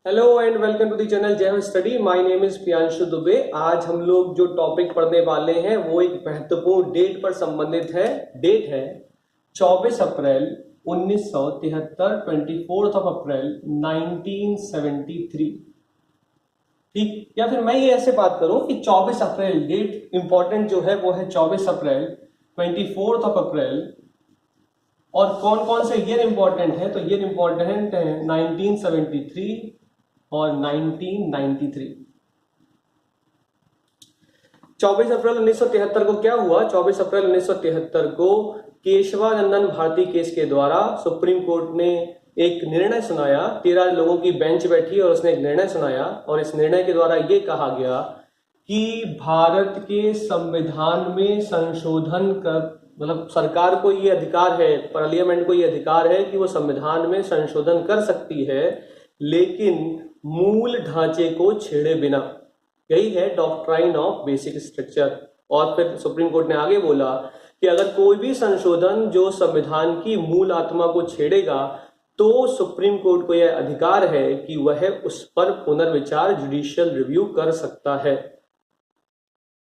Hello and welcome to the channel Jai Hind study. My name is Priyanshu Dubey. आज हम लोग जो टॉपिक पढ़ने वाले हैं वो एक महत्वपूर्ण डेट पर संबंधित है। डेट है 24 अप्रैल 1973, 24 अप्रैल 1973। ठीक, या फिर मैं ये ऐसे बात करूं कि 24 अप्रैल डेट इंपॉर्टेंट जो है वो है 24 अप्रैल, 24 अप्रैल। और कौन कौन से ईयर इंपॉर्टेंट है? तो ईयर इंपॉर्टेंट है 1973 और 1993। 24 अप्रैल 1973 को क्या हुआ? 24 अप्रैल 1973 को केशवानंदन भारती केस के द्वारा सुप्रीम कोर्ट ने एक निर्णय सुनाया। 13 लोगों की बेंच बैठी और उसने एक निर्णय सुनाया, और इस निर्णय के द्वारा यह कहा गया कि भारत के संविधान में संशोधन कर, मतलब सरकार को ये अधिकार है, पार्लियामेंट को ये अधिकार है कि वो संविधान में संशोधन कर सकती है, लेकिन मूल ढांचे को छेड़े बिना। यही है डॉक्ट्राइन ऑफ बेसिक स्ट्रक्चर। और फिर सुप्रीम कोर्ट ने आगे बोला कि अगर कोई भी संशोधन जो संविधान की मूल आत्मा को छेड़ेगा तो सुप्रीम कोर्ट को यह अधिकार है कि वह उस पर पुनर्विचार जुडिशियल रिव्यू कर सकता है।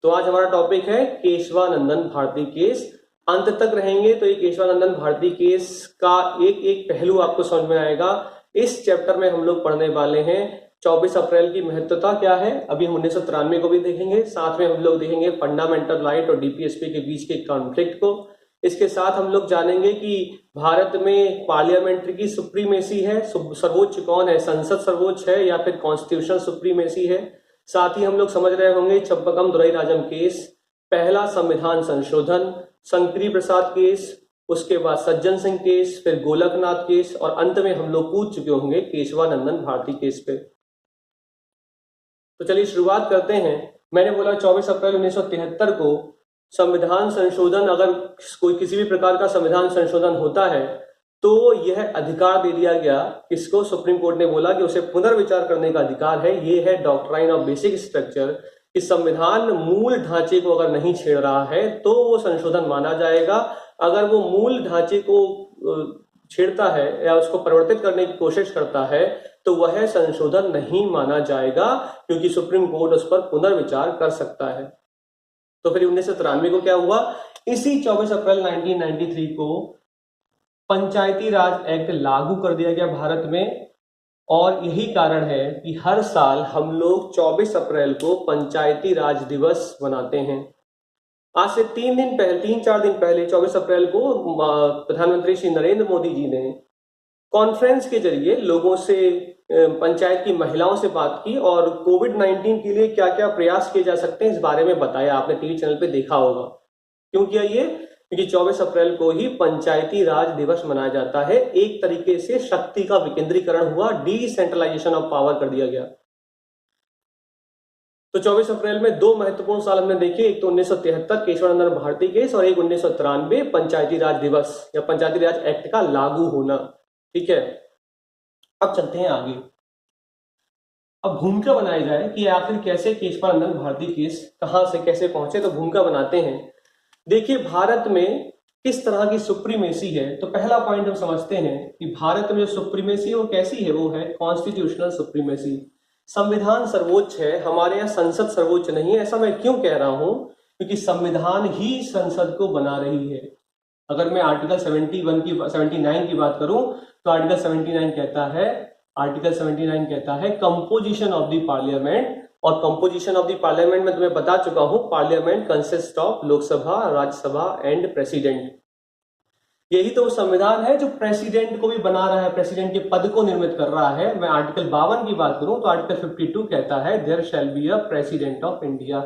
तो आज हमारा टॉपिक है केशवानंदन भारती केस। अंत तक रहेंगे तो ये केशवानंदन भारती केस का एक एक पहलू आपको समझ में आएगा। इस चैप्टर में हम लोग पढ़ने वाले हैं 24 अप्रैल की महत्वता क्या है। अभी हम 1993 को भी देखेंगे, साथ में हम लोग देखेंगे फंडामेंटल राइट और डीपीएसपी के बीच के कॉन्फ्लिक्ट को। इसके साथ हम लोग जानेंगे कि भारत में पार्लियामेंट्री की सुप्रीमेसी है, सर्वोच्च कौन है, संसद सर्वोच्च है या फिर कॉन्स्टिट्यूशनल सुप्रीमेसी है। साथ ही हम लोग समझ रहे होंगे चंपकम दुराईराजम केस, पहला संविधान संशोधन, शंकरी प्रसाद केस, उसके बाद सज्जन सिंह केस, फिर गोलकनाथ केस, और अंत में हम लोग पूछ चुके होंगे केशवानंदन भारती केस पे। तो चलिए शुरुआत करते हैं। मैंने बोला 24 अप्रैल 1973 को संविधान संशोधन, अगर कोई किसी भी प्रकार का संविधान संशोधन होता है तो यह अधिकार दे दिया गया किसको? सुप्रीम कोर्ट ने बोला कि उसे पुनर्विचार करने का अधिकार है। ये है डॉक्ट्राइन ऑफ बेसिक स्ट्रक्चर कि संविधान मूल ढांचे को अगर नहीं छेड़ रहा है तो वो संशोधन माना जाएगा। अगर वो मूल ढांचे को छेड़ता है या उसको परिवर्तित करने की कोशिश करता है तो वह संशोधन नहीं माना जाएगा, क्योंकि सुप्रीम कोर्ट उस पर पुनर्विचार कर सकता है। तो फिर 1993 को क्या हुआ? इसी 24 अप्रैल 1993 को पंचायती राज एक्ट लागू कर दिया गया भारत में। और यही कारण है कि हर साल हम लोग 24 अप्रैल को पंचायती राज दिवस मनाते हैं। आज से 3-4 दिन पहले 24 अप्रैल को प्रधानमंत्री श्री नरेंद्र मोदी जी ने कॉन्फ्रेंस के जरिए लोगों से, पंचायत की महिलाओं से बात की और कोविड-19 के लिए क्या क्या प्रयास किए जा सकते हैं इस बारे में बताया। आपने टीवी चैनल पे देखा होगा। क्यों किया ये? क्योंकि 24 अप्रैल को ही पंचायती राज दिवस मनाया जाता है। एक तरीके से शक्ति का विकेंद्रीकरण हुआ, डिसेंट्रलाइजेशन ऑफ पावर कर दिया गया। तो 24 अप्रैल में दो महत्वपूर्ण साल हमने देखे, एक तो 1973 केशवानंदन भारती केस और एक 1993 पंचायती राज दिवस या पंचायती राज एक्ट का लागू होना। ठीक है, अब चलते हैं आगे। अब भूमिका बनाई जाए कि आखिर कैसे केशवानंदन भारती केस कहां से कैसे पहुंचे, तो भूमिका बनाते हैं। देखिए भारत में किस तरह की सुप्रीमेसी है। तो पहला पॉइंट हम समझते हैं कि भारत में जो सुप्रीमेसी है वो कैसी है? वो है कॉन्स्टिट्यूशनल सुप्रीमेसी। संविधान सर्वोच्च है, हमारे यहाँ संसद सर्वोच्च नहीं है। ऐसा मैं क्यों कह रहा हूं? क्योंकि संविधान ही संसद को बना रही है। अगर मैं आर्टिकल 79 की बात करूं तो आर्टिकल 79 कहता है कंपोजिशन ऑफ द पार्लियामेंट। और कंपोजिशन ऑफ द पार्लियामेंट में तुम्हें बता चुका हूं, parliament consist of Lok Sabha, Rajya Sabha and president. यही तो संविधान है जो प्रेसिडेंट को भी बना रहा है, प्रेसिडेंट के पद को निर्मित कर रहा है। मैं आर्टिकल 52 की बात करूं तो आर्टिकल 52 कहता है there shall be a president of India.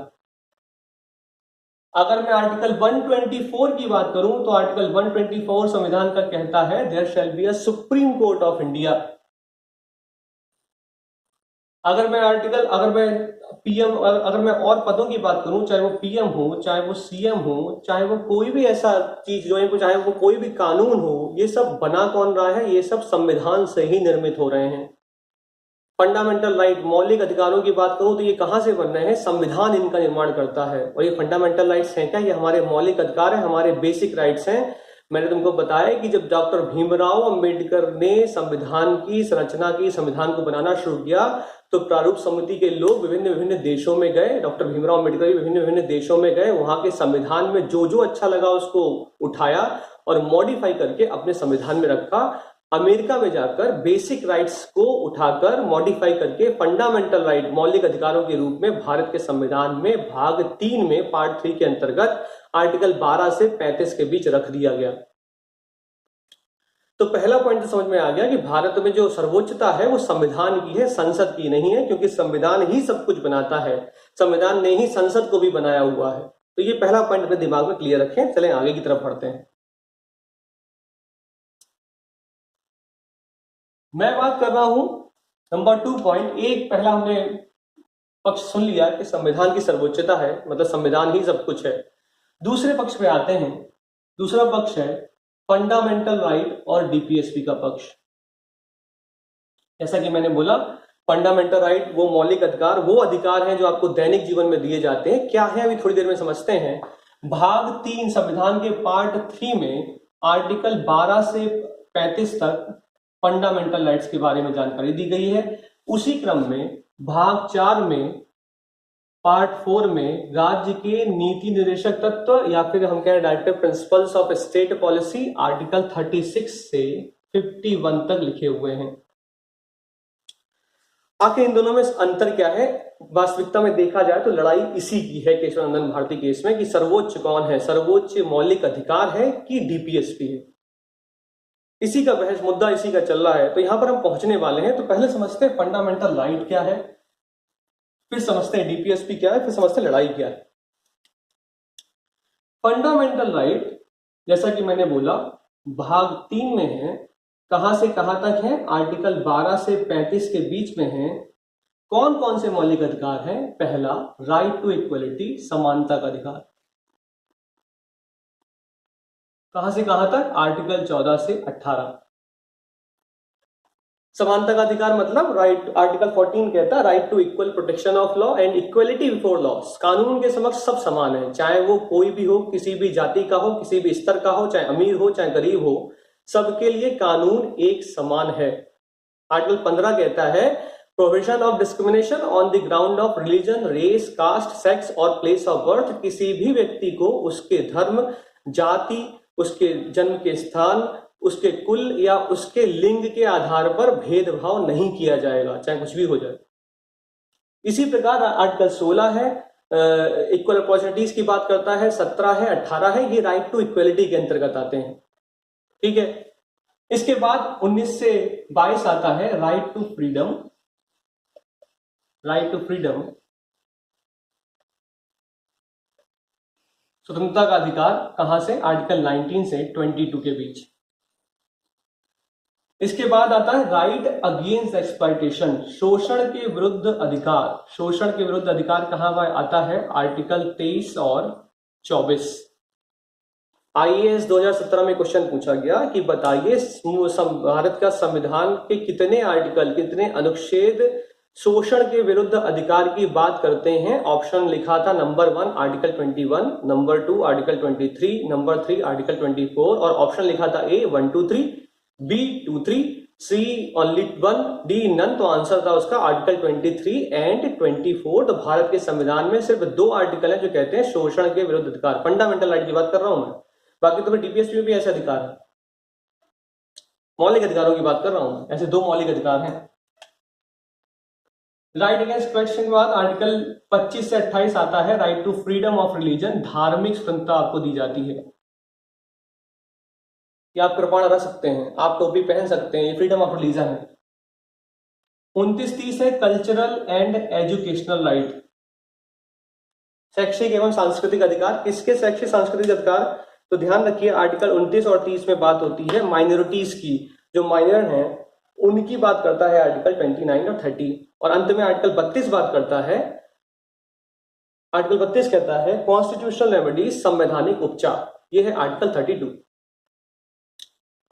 अगर मैं आर्टिकल 124 की बात करूं तो आर्टिकल 124 संविधान का कहता है there shall be a Supreme Court of India. अगर मैं और पदों की बात करूं, चाहे वो पीएम हो, चाहे वो सीएम हो, चाहे वो कोई भी ऐसा चीज जो है, चाहे वो कोई भी कानून हो, ये सब बना कौन रहा है? ये सब संविधान से ही निर्मित हो रहे हैं। फंडामेंटल राइट, मौलिक अधिकारों की बात करूं तो ये कहां से बन रहे हैं? संविधान इनका निर्माण करता है। और ये फंडामेंटल राइट्स हैं क्या? ये हमारे मौलिक अधिकार है, हमारे बेसिक राइट्स हैं। मैंने तुमको बताया कि जब डॉक्टर भीमराव अंबेडकर ने संविधान की संरचना की, संविधान को बनाना शुरू किया, तो प्रारूप समिति के लोग विभिन्न विभिन्न देशों में गए, डॉक्टर भीमराव अंबेडकर विभिन्न विभिन्न देशों में गए, वहां के संविधान में जो जो अच्छा लगा उसको उठाया और मॉडिफाई करके अपने संविधान में रखा। अमेरिका में जाकर बेसिक राइट्स को उठाकर मॉडिफाई करके फंडामेंटल राइट, मौलिक अधिकारों के रूप में भारत के संविधान में भाग 3 में पार्ट 3 के अंतर्गत आर्टिकल 12 से 35 के बीच रख दिया गया। तो पहला पॉइंट तो समझ में आ गया कि भारत में जो सर्वोच्चता है वो संविधान की है, संसद की नहीं है, क्योंकि संविधान ही सब कुछ बनाता है, संविधान ने ही संसद को भी बनाया हुआ है। तो ये पहला पॉइंट अपने दिमाग में क्लियर रखें। चलें आगे की तरफ बढ़ते हैं। मैं बात कर रहा हूं नंबर 2 पॉइंट। एक पहला हमने पक्ष सुन लिया कि संविधान की सर्वोच्चता है, मतलब संविधान ही सब कुछ है। दूसरे पक्ष पे आते हैं। दूसरा पक्ष है फंडामेंटल राइट और डीपीएसपी का पक्ष। जैसा कि मैंने बोला, फंडामेंटल राइट वो मौलिक अधिकार, वो अधिकार हैं जो आपको दैनिक जीवन में दिए जाते हैं। क्या है अभी थोड़ी देर में समझते हैं। भाग 3 संविधान के पार्ट 3 में आर्टिकल 12 से 35 तक फंडामेंटल राइट्स के बारे में जानकारी दी गई है। उसी क्रम में भाग 4 में पार्ट 4 में राज्य के नीति निर्देशक तत्व या फिर हम कहें directive principles of state policy, article 36 से 51 तक लिखे हुए हैं। आखिर इन दोनों में अंतर क्या है? वास्तविकता में देखा जाए तो लड़ाई इसी की है केशवानंदन भारती केस में कि सर्वोच्च कौन है, सर्वोच्च मौलिक अधिकार है कि डीपीएसपी है। इसी का बहस मुद्दा इसी का चल रहा है। तो यहां पर हम पहुंचने वाले हैं। तो पहले समझते हैं फंडामेंटल राइट क्या है, फिर समझते हैं डीपीएसपी क्या है, फिर समझते हैं लड़ाई क्या है। फंडामेंटल राइट जैसा कि मैंने बोला भाग 3 में है। कहां से कहां तक है? आर्टिकल 12 से 35 के बीच में है। कौन कौन से मौलिक अधिकार हैं? पहला, राइट टू इक्वलिटी, समानता का अधिकार। कहां से कहां तक? आर्टिकल 14 से 18। समानता का अधिकार मतलब राइट, आर्टिकल 14 कहता है right to equal protection of law and equality before laws. कानून के समक्ष सब समान है, चाहे वो कोई भी हो, किसी भी जाति का हो, किसी भी स्तर का हो, चाहे अमीर हो चाहे गरीब हो, सबके लिए कानून एक समान है। आर्टिकल 15 कहता है prohibition of discrimination on the ground of religion, race, caste, sex और प्लेस ऑफ बर्थ। किसी भी व्यक्ति को उसके धर्म, जाति, उसके जन्म के स्थान, उसके कुल या उसके लिंग के आधार पर भेदभाव नहीं किया जाएगा, चाहे कुछ भी हो जाए। इसी प्रकार आर्टिकल 16 है, इक्वल अपॉर्चुनिटीज की बात करता है, 17 है, 18 है, ये राइट टू इक्वलिटी के अंतर्गत आते हैं। ठीक है। इसके बाद 19 से 22 आता है right to freedom. Right to freedom, स्वतंत्रता का अधिकार। कहां से? आर्टिकल 19 से 22 के बीच। इसके बाद आता है राइट अगेंस्ट एक्सप्लॉयटेशन, शोषण के विरुद्ध अधिकार। शोषण के विरुद्ध अधिकार कहां आता है? आर्टिकल 23 और 24। आईएएस 2017 में क्वेश्चन पूछा गया कि बताइए भारत का संविधान के कितने आर्टिकल, कितने अनुच्छेद शोषण के विरुद्ध अधिकार की बात करते हैं। ऑप्शन लिखा था number 1 article 21, number 2 article 23, number 3 article 24 और ऑप्शन लिखा था ए 1 2 3, बी 2 3, सी ओनली 1, डी नन। तो आंसर था उसका आर्टिकल 23 एंड 24। तो भारत के संविधान में सिर्फ 2 आर्टिकल हैं जो कहते हैं शोषण के विरुद्ध अधिकार। फंडामेंटल राइट की बात कर रहा हूं मैं, बाकी तो डीपीएसपी में भी ऐसे अधिकार है, मौलिक अधिकारों की बात कर रहा हूं। ऐसे 2 मौलिक अधिकार हैं। राइट अगेंस्ट क्वेश्चन के बाद आर्टिकल 25 से 28 आता है right to freedom of religion, धार्मिक स्वतंत्रता आपको दी जाती है कि आप कृपाण रह सकते हैं, आप टोपी पहन सकते हैं, ये फ्रीडम ऑफ रिलीजन है। 29-30 है कल्चरल एंड एजुकेशनल राइट, शैक्षिक एवं सांस्कृतिक अधिकार। किसके शैक्षिक सांस्कृतिक अधिकार? तो ध्यान रखिए आर्टिकल 29 और 30 में बात होती है माइनॉरिटीज की, जो माइनर हैं उनकी बात करता है आर्टिकल 29 और 30। और अंत में आर्टिकल 32 बात करता है, आर्टिकल 32 कहता है कॉन्स्टिट्यूशनल रेमेडीज, संवैधानिक उपचार। ये है आर्टिकल 32।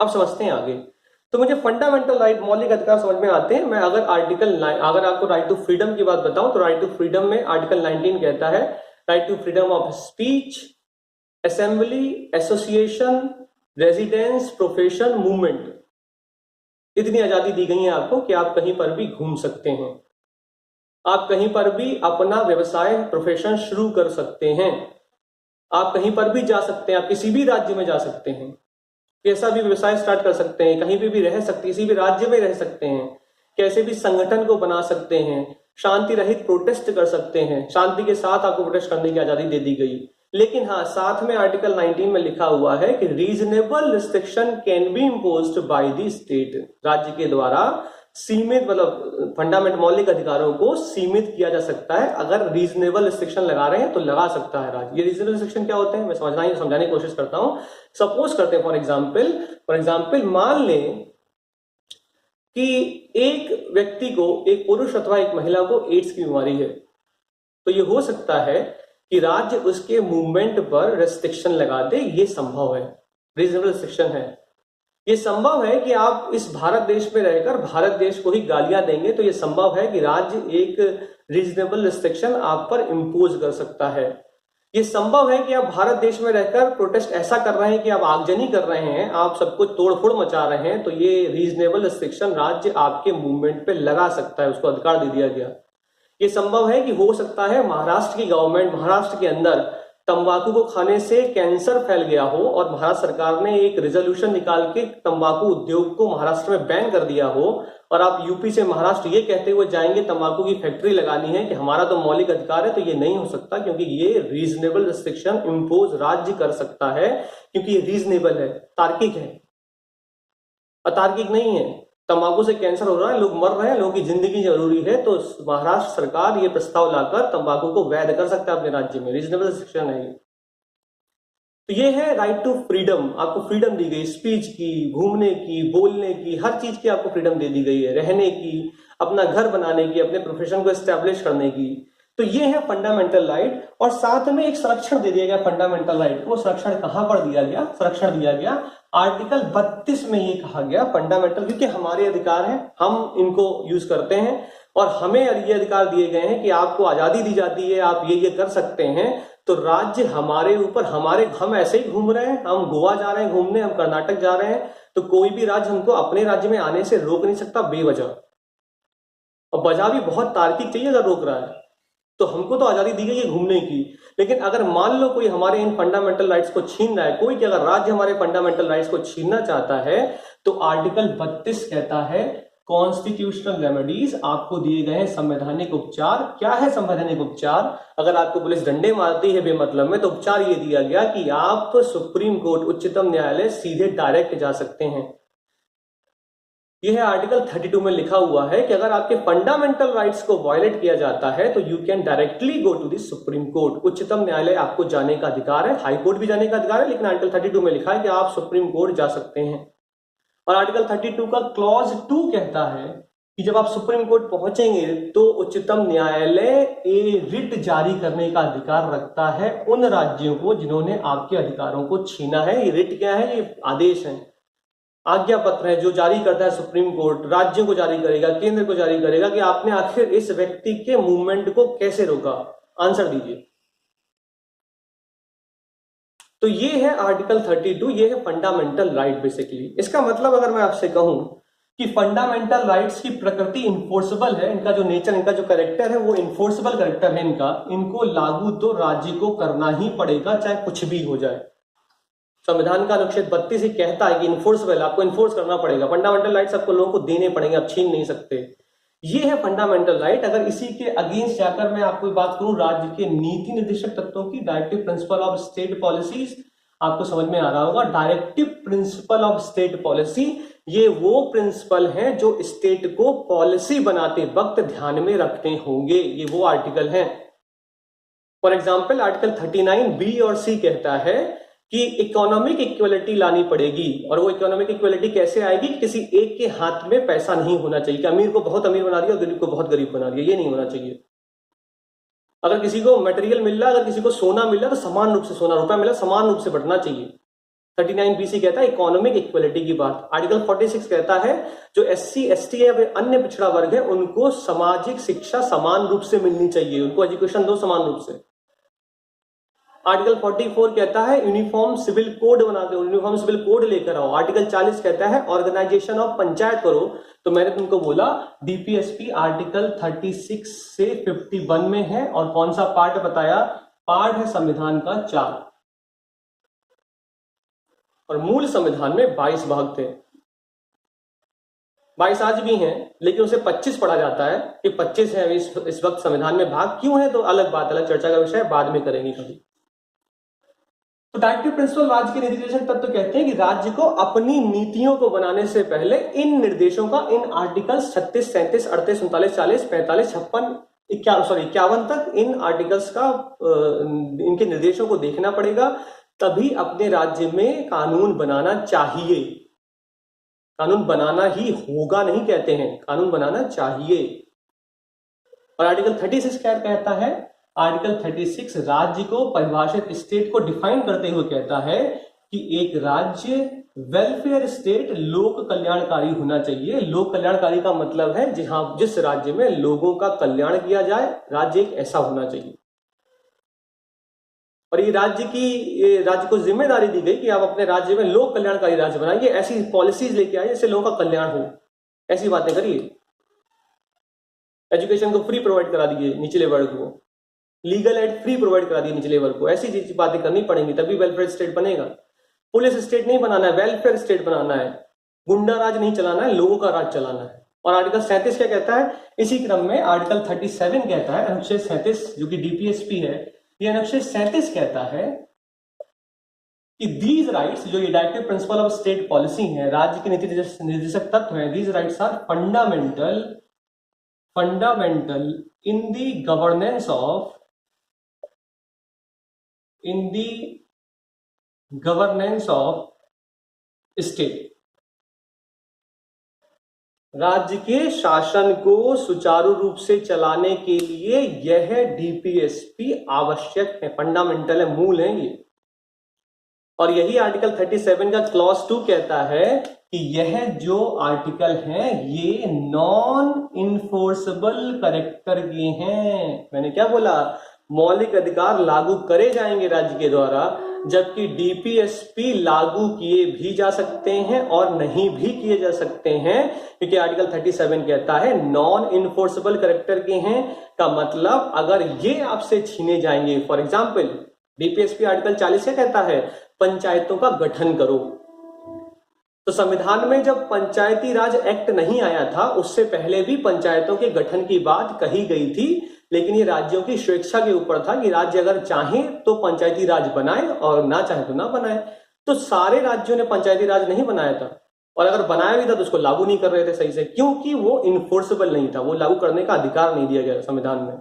अब समझते हैं आगे। तो मुझे फंडामेंटल राइट, मौलिक अधिकार समझ में आते हैं। मैं अगर अगर आपको राइट टू फ्रीडम की बात बताऊं तो राइट टू फ्रीडम में आर्टिकल 19 कहता है right to freedom of speech, assembly, association, residence, profession, movement, इतनी आजादी दी गई है आपको कि आप कहीं पर भी घूम सकते हैं, आप कहीं पर भी अपना व्यवसाय, प्रोफेशन शुरू कर सकते हैं, आप कहीं पर भी जा सकते हैं, आप किसी भी राज्य में जा सकते हैं, कैसा भी व्यवसाय स्टार्ट कर सकते हैं, कहीं भी रह सकते, किसी भी राज्य में रह सकते हैं, कैसे भी संगठन को बना सकते हैं, शांति रहित प्रोटेस्ट कर सकते हैं, शांति के साथ आपको प्रोटेस्ट करने की आजादी दे दी गई। लेकिन हाँ, साथ में आर्टिकल 19 में लिखा हुआ है कि reasonable restriction can be imposed by the state, राज्य के द्वारा सीमित, मतलब फंडामेंटल मौलिक अधिकारों को सीमित किया जा सकता है। अगर रीजनेबल रिस्ट्रिक्शन लगा रहे हैं तो लगा सकता है राज्य। ये रीजनेबल रिस्ट्रिक्शन क्या होते हैं मैं समझाने की कोशिश करता हूं। सपोज करते हैं फॉर एग्जाम्पल मान लें कि एक व्यक्ति को, एक पुरुष अथवा एक महिला को एड्स की बीमारी है, तो ये हो सकता है कि राज्य उसके मूवमेंट पर रेस्ट्रिक्शन लगा दे। ये संभव है, रीजनेबल रिस्ट्रिक्शन है। ये संभव है कि आप इस भारत देश में रहकर भारत देश को ही गालियां देंगे, तो ये संभव है कि राज्य एक रीजनेबल रिस्ट्रिक्शन आप पर इंपोज कर सकता है। ये संभव है कि आप भारत देश में रहकर प्रोटेस्ट ऐसा कर रहे हैं कि आप आगजनी कर रहे हैं, आप सबको तोड़फोड़ मचा रहे हैं, तो ये रीजनेबल रिस्ट्रिक्शन राज्य आपके मूवमेंट पे लगा सकता है, उसको अधिकार दे दिया गया। ये संभव है कि हो सकता है महाराष्ट्र की गवर्नमेंट, महाराष्ट्र के अंदर तंबाकू को खाने से कैंसर फैल गया हो और महाराष्ट्र सरकार ने एक रेजोल्यूशन निकाल के तंबाकू उद्योग को महाराष्ट्र में बैन कर दिया हो, और आप यूपी से महाराष्ट्र ये कहते हुए जाएंगे तंबाकू की फैक्ट्री लगानी है कि हमारा तो मौलिक अधिकार है, तो ये नहीं हो सकता, क्योंकि ये रीजनेबल रिस्ट्रिक्शन इंपोज राज्य कर सकता है, क्योंकि ये रीजनेबल है, तार्किक है, अतार्किक नहीं है। तंबाकू से कैंसर हो रहा है, लोग मर रहे हैं, लोगों की जिंदगी जरूरी है, तो महाराष्ट्र सरकार ये प्रस्ताव लाकर तंबाकू को वैध कर सकता है अपने राज्य में, रीजनेबल रिस्ट्रिक्शन है ये। तो ये है राइट टू फ्रीडम, आपको फ्रीडम दी गई, स्पीच की, घूमने की, बोलने की, हर चीज की आपको फ्रीडम दे दी गई है, रहने की, अपना घर बनाने की, अपने प्रोफेशन को एस्टेब्लिश करने की। तो ये है फंडामेंटल राइट, और साथ में एक संरक्षण दे दिया गया फंडामेंटल राइट। वो संरक्षण कहां पर दिया गया? संरक्षण दिया गया आर्टिकल 32 में। ये कहा गया फंडामेंटल, क्योंकि हमारे अधिकार हैं, हम इनको यूज करते हैं, और हमें ये अधिकार दिए गए हैं कि आपको आजादी दी जाती है, आप ये कर सकते हैं। तो राज्य हमारे ऊपर, हम ऐसे ही घूम रहे हैं, हम गोवा जा रहे हैं घूमने, हम कर्नाटक जा रहे हैं, तो कोई भी राज्य हमको अपने राज्य में आने से रोक नहीं सकता बेवजह, और वजह भी बहुत तार्किक चाहिए अगर रोक रहा है। तो हमको तो आजादी दी गई है घूमने की, लेकिन अगर मान लो कोई हमारे इन फंडामेंटल राइट्स को छीन रहा है, कोई कि अगर राज्य हमारे फंडामेंटल राइट्स को छीनना चाहता है, तो आर्टिकल 32 कहता है कॉन्स्टिट्यूशनल रेमेडीज, आपको दिए गए हैं संवैधानिक उपचार। क्या है संवैधानिक उपचार? अगर आपको पुलिस डंडे मारती है बेमतलब में, तो उपचार ये दिया गया कि आप सुप्रीम कोर्ट, उच्चतम न्यायालय सीधे डायरेक्ट जा सकते हैं। यह है आर्टिकल 32 में लिखा हुआ है कि अगर आपके फंडामेंटल राइट्स को वायलेट किया जाता है तो you can directly go to the Supreme Court. उच्चतम न्यायालय आपको जाने का अधिकार है, हाई कोर्ट भी जाने का अधिकार है, लेकिन आर्टिकल 32 में लिखा है कि आप सुप्रीम कोर्ट जा सकते हैं। और आर्टिकल 32 का क्लॉज 2 कहता है कि जब आप सुप्रीम कोर्ट पहुंचेंगे तो उच्चतम न्यायालय रिट जारी करने का अधिकार रखता है उन राज्यों को जिन्होंने आपके अधिकारों को छीना है। ये रिट क्या है? ये आदेश है, आज्ञा पत्र है जो जारी करता है सुप्रीम कोर्ट, राज्यों को जारी करेगा, केंद्र को जारी करेगा कि आपने आखिर इस व्यक्ति के मूवमेंट को कैसे रोका, आंसर दीजिए। तो ये है आर्टिकल 32, ये है फंडामेंटल राइट बेसिकली। इसका मतलब अगर मैं आपसे कहूं कि फंडामेंटल राइट्स की प्रकृति इन्फोर्सेबल है, इनका जो नेचर, इनका जो कैरेक्टर है वो इन्फोर्सेबल कैरेक्टर है इनका, इनको लागू तो राज्य को करना ही पड़ेगा चाहे कुछ भी हो जाए। संविधान का अनुच्छेद 32 ही कहता है कि इन्फोर्सेबल, आपको इन्फोर्स करना पड़ेगा, फंडामेंटल राइट्स आपको लोगों को देने पड़ेंगे, आप छीन नहीं सकते। ये है फंडामेंटल राइट। अगर इसी के अगेंस्ट जाकर मैं आपको बात करूं राज्य के नीति निर्देशक तत्वों की, directive principle of state policies, आपको समझ में आ रहा होगा। Directive principle of state policy, ये वो प्रिंसिपल हैं जो स्टेट को पॉलिसी बनाते वक्त ध्यान में रखते होंगे, ये वो आर्टिकल हैं। फॉर एग्जाम्पल आर्टिकल 39 बी और सी कहता है कि इकोनॉमिक इक्वलिटी लानी पड़ेगी, और वो इकोनॉमिक इक्वलिटी कैसे आएगी? किसी एक के हाथ में पैसा नहीं होना चाहिए कि अमीर को बहुत अमीर बना दिया और गरीब को बहुत गरीब बना दिया, ये नहीं होना चाहिए। अगर किसी को मटेरियल मिल रहा है, अगर किसी को सोना मिल रहा है तो समान रूप से सोना, रुपया मिला समान रूप से बढ़ना चाहिए। 39 BC कहता है इकोनॉमिक इक्वलिटी की बात। आर्टिकल 46 कहता है जो SC ST या अन्य पिछड़ा वर्ग है उनको सामाजिक शिक्षा समान रूप से मिलनी चाहिए, उनको एजुकेशन दो समान रूप से। आर्टिकल 44 कहता है यूनिफॉर्म सिविल कोड बना के, यूनिफॉर्म सिविल कोड लेकर आओ। आर्टिकल 40 कहता है ऑर्गेनाइजेशन ऑफ पंचायत करो। तो मैंने तुमको बोला डीपीएसपी आर्टिकल 36 से 51 में है, और कौन सा पार्ट बताया? पार्ट है संविधान का 4, और मूल संविधान में 22 भाग थे। 22 आज भी हैं, लेकिन उसे 25 पढ़ा जाता है कि 25 है इस वक्त संविधान में भाग। क्यों है तो अलग बात, अलग चर्चा का विषय, बाद में करेंगे कभी। तो डायरेक्टिव प्रिंसिपल राज्य के निर्देशक तत्व कहते हैं कि राज्य को अपनी नीतियों को बनाने से पहले इन निर्देशों का, इन आर्टिकल 36, 37, 38, 39, 40, 45, 56, 51 तक इन आर्टिकल्स का, इनके निर्देशों को देखना पड़ेगा, तभी अपने राज्य में कानून बनाना चाहिए। कानून बनाना ही होगा नहीं कहते हैं, कानून बनाना चाहिए। और आर्टिकल 36 क्या कहता है? आर्टिकल 36 राज्य को परिभाषित, स्टेट को डिफाइन करते हुए कहता है कि एक राज्य वेलफेयर स्टेट, लोक कल्याणकारी होना चाहिए। लोक कल्याणकारी का मतलब है जिस राज्य में लोगों का कल्याण किया जाए, राज्य एक ऐसा होना चाहिए। और ये राज्य को जिम्मेदारी दी गई कि आप अपने राज्य में लोक कल्याणकारी राज्य बनाइए, ऐसी पॉलिसीज लेके आइए जिससे लोगों का कल्याण हो, ऐसी बातें करिए। एजुकेशन को फ्री प्रोवाइड करा दिए निचले वर्ग को, लीगल एड फ्री प्रोवाइड करा दिए निचले वर्ग को, ऐसी चीज बातें करनी पड़ेंगी, तभी वेलफेयर स्टेट बनेगा। पुलिस स्टेट नहीं बनाना है, वेलफेयर स्टेट बनाना है। गुंडा राज नहीं चलाना है, लोगों का राज चलाना है। और आर्टिकल 37 क्या कहता है? इसी क्रम में आर्टिकल 37 कहता है, अनुच्छेद 37 जो कि डीपीएसपी है, ये अनुच्छेद 37 कहता है कि दीज राइट्स, जो ये directive principle of state policy है, राज्य के नीति निर्देशक तत्व है, these rights are fundamental in the governance of state. राज्य के शासन को सुचारू रूप से चलाने के लिए यह डीपीएसपी आवश्यक है, फंडामेंटल है, मूल है ये। और यही आर्टिकल 37 का क्लॉज 2 कहता है कि यह जो आर्टिकल है ये नॉन इन्फोर्सेबल कैरेक्टर के हैं। मैंने क्या बोला? मौलिक अधिकार लागू करे जाएंगे राज्य के द्वारा, जबकि डीपीएसपी लागू किए भी जा सकते हैं और नहीं भी किए जा सकते हैं, क्योंकि आर्टिकल 37 कहता है नॉन इन्फोर्सेबल कैरेक्टर के हैं। का मतलब अगर ये आपसे छीने जाएंगे, फॉर एग्जाम्पल डीपीएसपी आर्टिकल 40 क्या कहता है? पंचायतों का गठन करो। तो संविधान में जब पंचायती राज एक्ट नहीं आया था, उससे पहले भी पंचायतों के गठन की बात कही गई थी, लेकिन ये राज्यों की स्वेच्छा के ऊपर था कि राज्य अगर चाहे तो पंचायती राज बनाए और ना चाहे तो ना बनाए। तो सारे राज्यों ने पंचायती राज नहीं बनाया था, और अगर बनाया भी था तो उसको लागू नहीं कर रहे थे सही से, क्योंकि वो इन्फोर्सेबल नहीं था, वो लागू करने का अधिकार नहीं दिया गया संविधान में।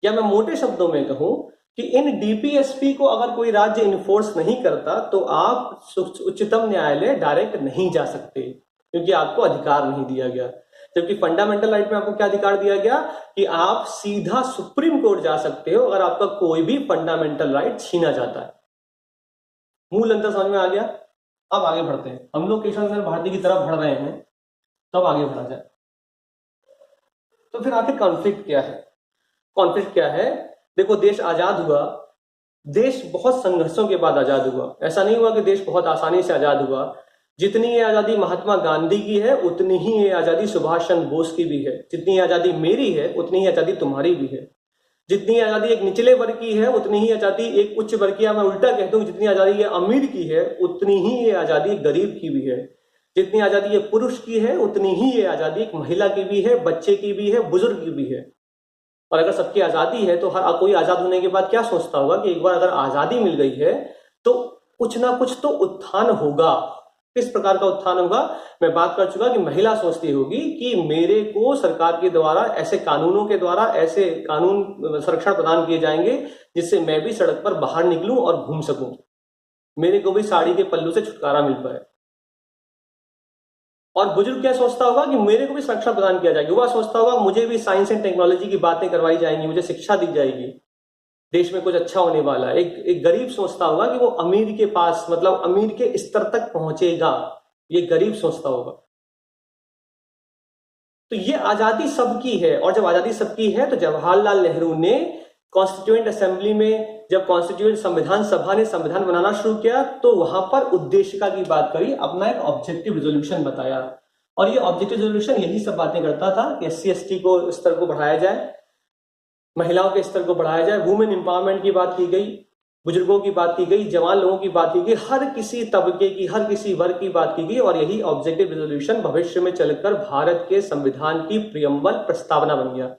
या मैं मोटे शब्दों में कहूं कि इन डीपीएसपी को अगर कोई राज्य इन्फोर्स नहीं करता तो आप उच्चतम न्यायालय डायरेक्ट नहीं जा सकते, क्योंकि आपको अधिकार नहीं दिया गया। जबकि फंडामेंटल राइट में आपको क्या अधिकार दिया गया कि आप सीधा सुप्रीम कोर्ट जा सकते हो अगर आपका कोई भी फंडामेंटल राइट छीना जाता है। मूल अंतर समझ में आ गया? अब आगे बढ़ते हैं। हम लोग केशव भारती की तरफ बढ़ रहे हैं, तब आगे बढ़ा जाए। तो फिर आखिर कॉन्फ्लिक्ट क्या है? कॉन्फ्लिक्ट क्या है? देखो, देश आजाद हुआ, देश बहुत संघर्षों के बाद आजाद हुआ। ऐसा नहीं हुआ कि देश बहुत आसानी से आजाद हुआ। जितनी ये आजादी महात्मा गांधी की है उतनी ही ये आजादी सुभाष चंद्र बोस की भी है। जितनी आजादी मेरी है उतनी ही आजादी तुम्हारी भी है। जितनी आजादी एक निचले वर्ग की है उतनी ही आजादी एक उच्च वर्ग की, मैं उल्टा कहता हूं, जितनी आजादी ये अमीर की है उतनी ही ये आजादी गरीब की भी है। जितनी आजादी ये पुरुष की है उतनी ही ये आजादी एक महिला की भी है, बच्चे की भी है, बुजुर्ग की भी है। और अगर सबकी आजादी है तो हर कोई आजाद होने के बाद क्या सोचता होगा कि एक बार अगर आजादी मिल गई है तो कुछ ना कुछ तो उत्थान होगा। किस प्रकार का उत्थान होगा? मैं बात कर चुका कि महिला सोचती होगी कि मेरे को सरकार के द्वारा ऐसे कानूनों के द्वारा ऐसे कानून संरक्षण प्रदान किए जाएंगे जिससे मैं भी सड़क पर बाहर निकलूं और घूम सकूं, मेरे को भी साड़ी के पल्लू से छुटकारा मिल पाए। और बुजुर्ग क्या सोचता होगा कि मेरे को भी संरक्षण प्रदान किया जाएगा। वह सोचता होगा मुझे भी साइंस एंड टेक्नोलॉजी की बातें करवाई जाएंगी, मुझे शिक्षा दी जाएगी, देश में कुछ अच्छा होने वाला है। एक गरीब सोचता होगा कि वो अमीर के पास, मतलब अमीर के स्तर तक पहुंचेगा, ये गरीब सोचता होगा। तो ये आजादी सबकी है, और जब आजादी सबकी है तो जवाहरलाल नेहरू ने कॉन्स्टिट्यूएंट असेंबली में जब कॉन्स्टिट्यूएंट संविधान सभा ने संविधान बनाना शुरू किया तो वहां पर उद्देशिका की बात करी, अपना एक ऑब्जेक्टिव रेजोल्यूशन बताया, और ये ऑब्जेक्टिव रेजोल्यूशन यही सब बातें करता था कि SC/ST को स्तर को बढ़ाया जाए, महिलाओं के स्तर को बढ़ाया जाए, वुमेन एम्पावरमेंट की बात की गई, बुजुर्गों की बात की गई, जवान लोगों की बात की गई, हर किसी तबके की, हर किसी वर्ग की बात की गई, और यही ऑब्जेक्टिव रेजोल्यूशन भविष्य में चलकर भारत के संविधान की प्रियम्बल प्रस्तावना बन गया।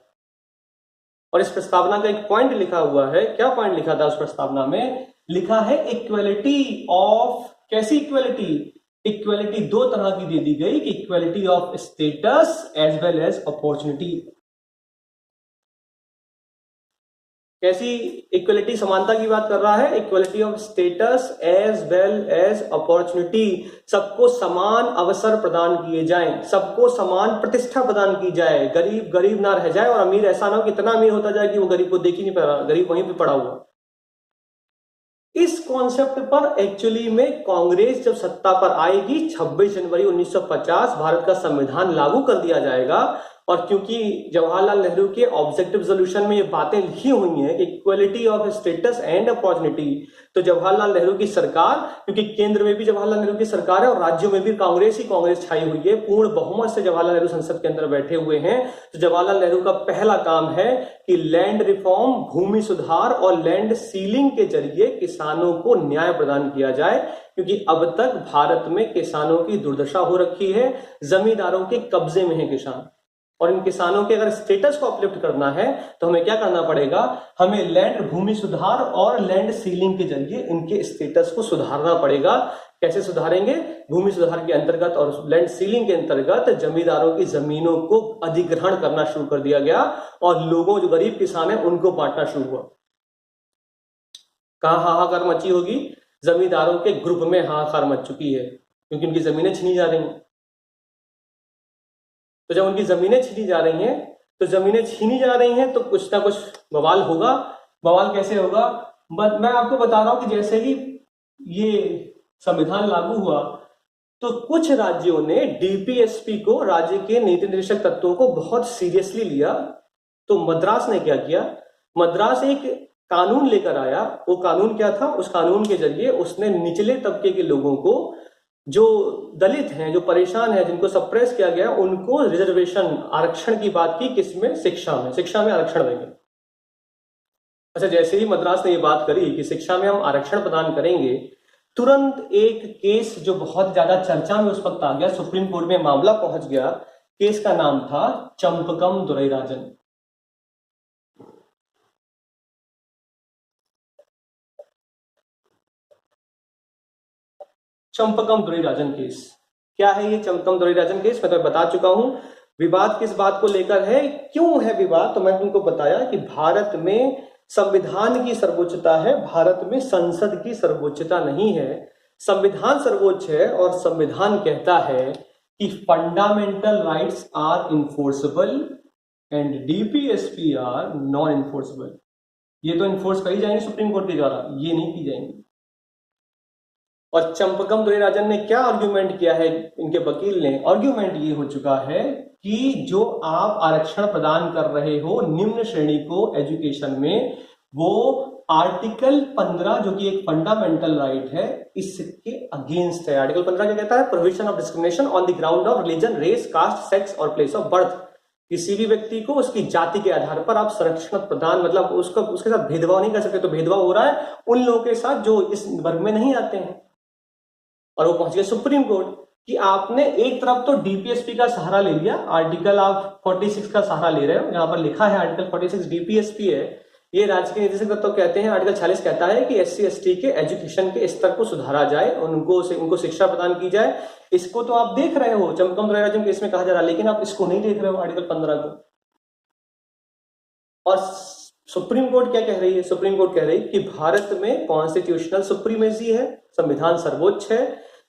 और इस प्रस्तावना का एक पॉइंट लिखा हुआ है, क्या पॉइंट लिखा था उस प्रस्तावना में? लिखा है इक्वलिटी ऑफ, कैसी इक्वलिटी? इक्वलिटी दो तरह की दे दी गई कि equality of status as well as opportunity. कैसी इक्वलिटी? समानता की बात कर रहा है, equality of status as well as opportunity, सबको समान अवसर प्रदान किए जाएं, सबको समान प्रतिष्ठा प्रदान की जाए, गरीब गरीब ना रह जाए और अमीर ऐसा ना हो कि इतना अमीर होता जाए कि वो गरीब को देख ही नहीं पा रहा, गरीब वहीं पे पड़ा हुआ। इस कॉन्सेप्ट पर एक्चुअली में कांग्रेस जब सत्ता पर आएगी 26 जनवरी 1950 भारत का संविधान लागू कर दिया जाएगा। और क्योंकि जवाहरलाल नेहरू के ऑब्जेक्टिव रेजोल्यूशन में ये बातें लिखी हुई हैं कि equality of status and opportunity, तो जवाहरलाल नेहरू की सरकार, क्योंकि केंद्र में भी जवाहरलाल नेहरू की सरकार है और राज्यों में भी कांग्रेस ही कांग्रेस छाई हुई है, पूर्ण बहुमत से जवाहरलाल नेहरू संसद के अंदर बैठे हुए हैं, तो जवाहरलाल नेहरू का पहला काम है कि लैंड रिफॉर्म, भूमि सुधार और लैंड सीलिंग के जरिए किसानों को न्याय प्रदान किया जाए, क्योंकि अब तक भारत में किसानों की दुर्दशा हो रखी है, जमींदारों के कब्जे में है किसान, और इन किसानों के अगर स्टेटस को अपलिफ्ट करना है तो हमें क्या करना पड़ेगा? हमें लैंड भूमि सुधार और लैंड सीलिंग के जरिए इनके स्टेटस को सुधारना पड़ेगा। कैसे सुधारेंगे? भूमि सुधार के अंतर्गत और लैंड सीलिंग के अंतर्गत जमींदारों की जमीनों को अधिग्रहण करना शुरू कर दिया गया और लोगों, जो गरीब किसान है, उनको बांटना शुरू हुआ। कहां हाहाकार मची होगी? जमींदारों के ग्रुप में हाहाकार मच चुकी है, क्योंकि उनकी जमीनें छीनी जा रही हैं। तो जब उनकी जमीनें छीनी जा रही हैं, तो जमीनें छीनी जा रही हैं तो कुछ ना कुछ बवाल होगा। बवाल कैसे होगा? मैं आपको बता रहा हूं कि जैसे ही ये संविधान लागू हुआ तो कुछ राज्यों ने DPSP को, राज्य के नीति निर्देशक तत्वों को, बहुत सीरियसली लिया। तो मद्रास ने क्या किया? मद्रास एक कानून लेकर आया। वो कानून क्या था? उस कानून के जरिए उसने निचले तबके के लोगों को, जो दलित हैं, जो परेशान हैं, जिनको सप्रेस किया गया, उनको रिजर्वेशन, आरक्षण की बात की। किसमें? शिक्षा में। शिक्षा में आरक्षण देंगे। अच्छा, जैसे ही मद्रास ने ये बात करी कि शिक्षा में हम आरक्षण प्रदान करेंगे, तुरंत एक केस जो बहुत ज्यादा चर्चा में उस वक्त आ गया, सुप्रीम कोर्ट में मामला पहुंच गया। केस का नाम था चंपकम दुरईराजन। चंपकम दुरईराजन केस क्या है? ये चंपकम दुरईराजन केस मैं तो बता चुका हूं। विवाद किस बात को लेकर है, क्यों है विवाद? तो मैं तुमको बताया कि भारत में संविधान की सर्वोच्चता है, भारत में संसद की सर्वोच्चता नहीं है। संविधान सर्वोच्च है और संविधान कहता है कि fundamental rights are enforceable and DPSP are non enforceable. ये तो इन्फोर्स करी जाएंगे सुप्रीम कोर्ट के द्वारा, ये नहीं की जाएंगी। और चंपकम दुरईराजन ने क्या आर्ग्यूमेंट किया है? इनके वकील ने आर्ग्यूमेंट ये हो चुका है कि जो आप आरक्षण प्रदान कर रहे हो निम्न श्रेणी को एजुकेशन में, वो आर्टिकल 15 जो कि एक फंडामेंटल राइट है, इसके अगेंस्ट है। आर्टिकल 15 क्या कहता है? Prohibition of discrimination on the ground of religion, race, caste, sex और प्लेस ऑफ बर्थ। किसी भी व्यक्ति को उसकी जाति के आधार पर आप संरक्षण प्रदान, मतलब उसके साथ भेदभाव नहीं कर सकते। तो भेदभाव हो रहा है उन लोगों के साथ जो इस वर्ग में नहीं आते हैं। और वो पहुंच गए सुप्रीम कोर्ट कि आपने एक तरफ तो DPSP का सहारा ले लिया, आर्टिकल आप 46 का सहारा ले रहे हो। यहां पर लिखा है आर्टिकल 46 DPSP है, ये राज्य के निदेशक तत्व कहते हैं। आर्टिकल 46 कहता है कि SC/ST के एजुकेशन के स्तर को सुधारा जाए, उनको शिक्षा प्रदान की जाए। इसको तो आप देख रहे हो, चंपकम दुरईराजन केस में कहा जा रहा है, लेकिन आप इसको नहीं देख रहे हो, आर्टिकल 15 को। और सुप्रीम कोर्ट क्या कह रही है? सुप्रीम कोर्ट कह रही है कि भारत में कॉन्स्टिट्यूशनल सुप्रीमेसी है, संविधान सर्वोच्च है,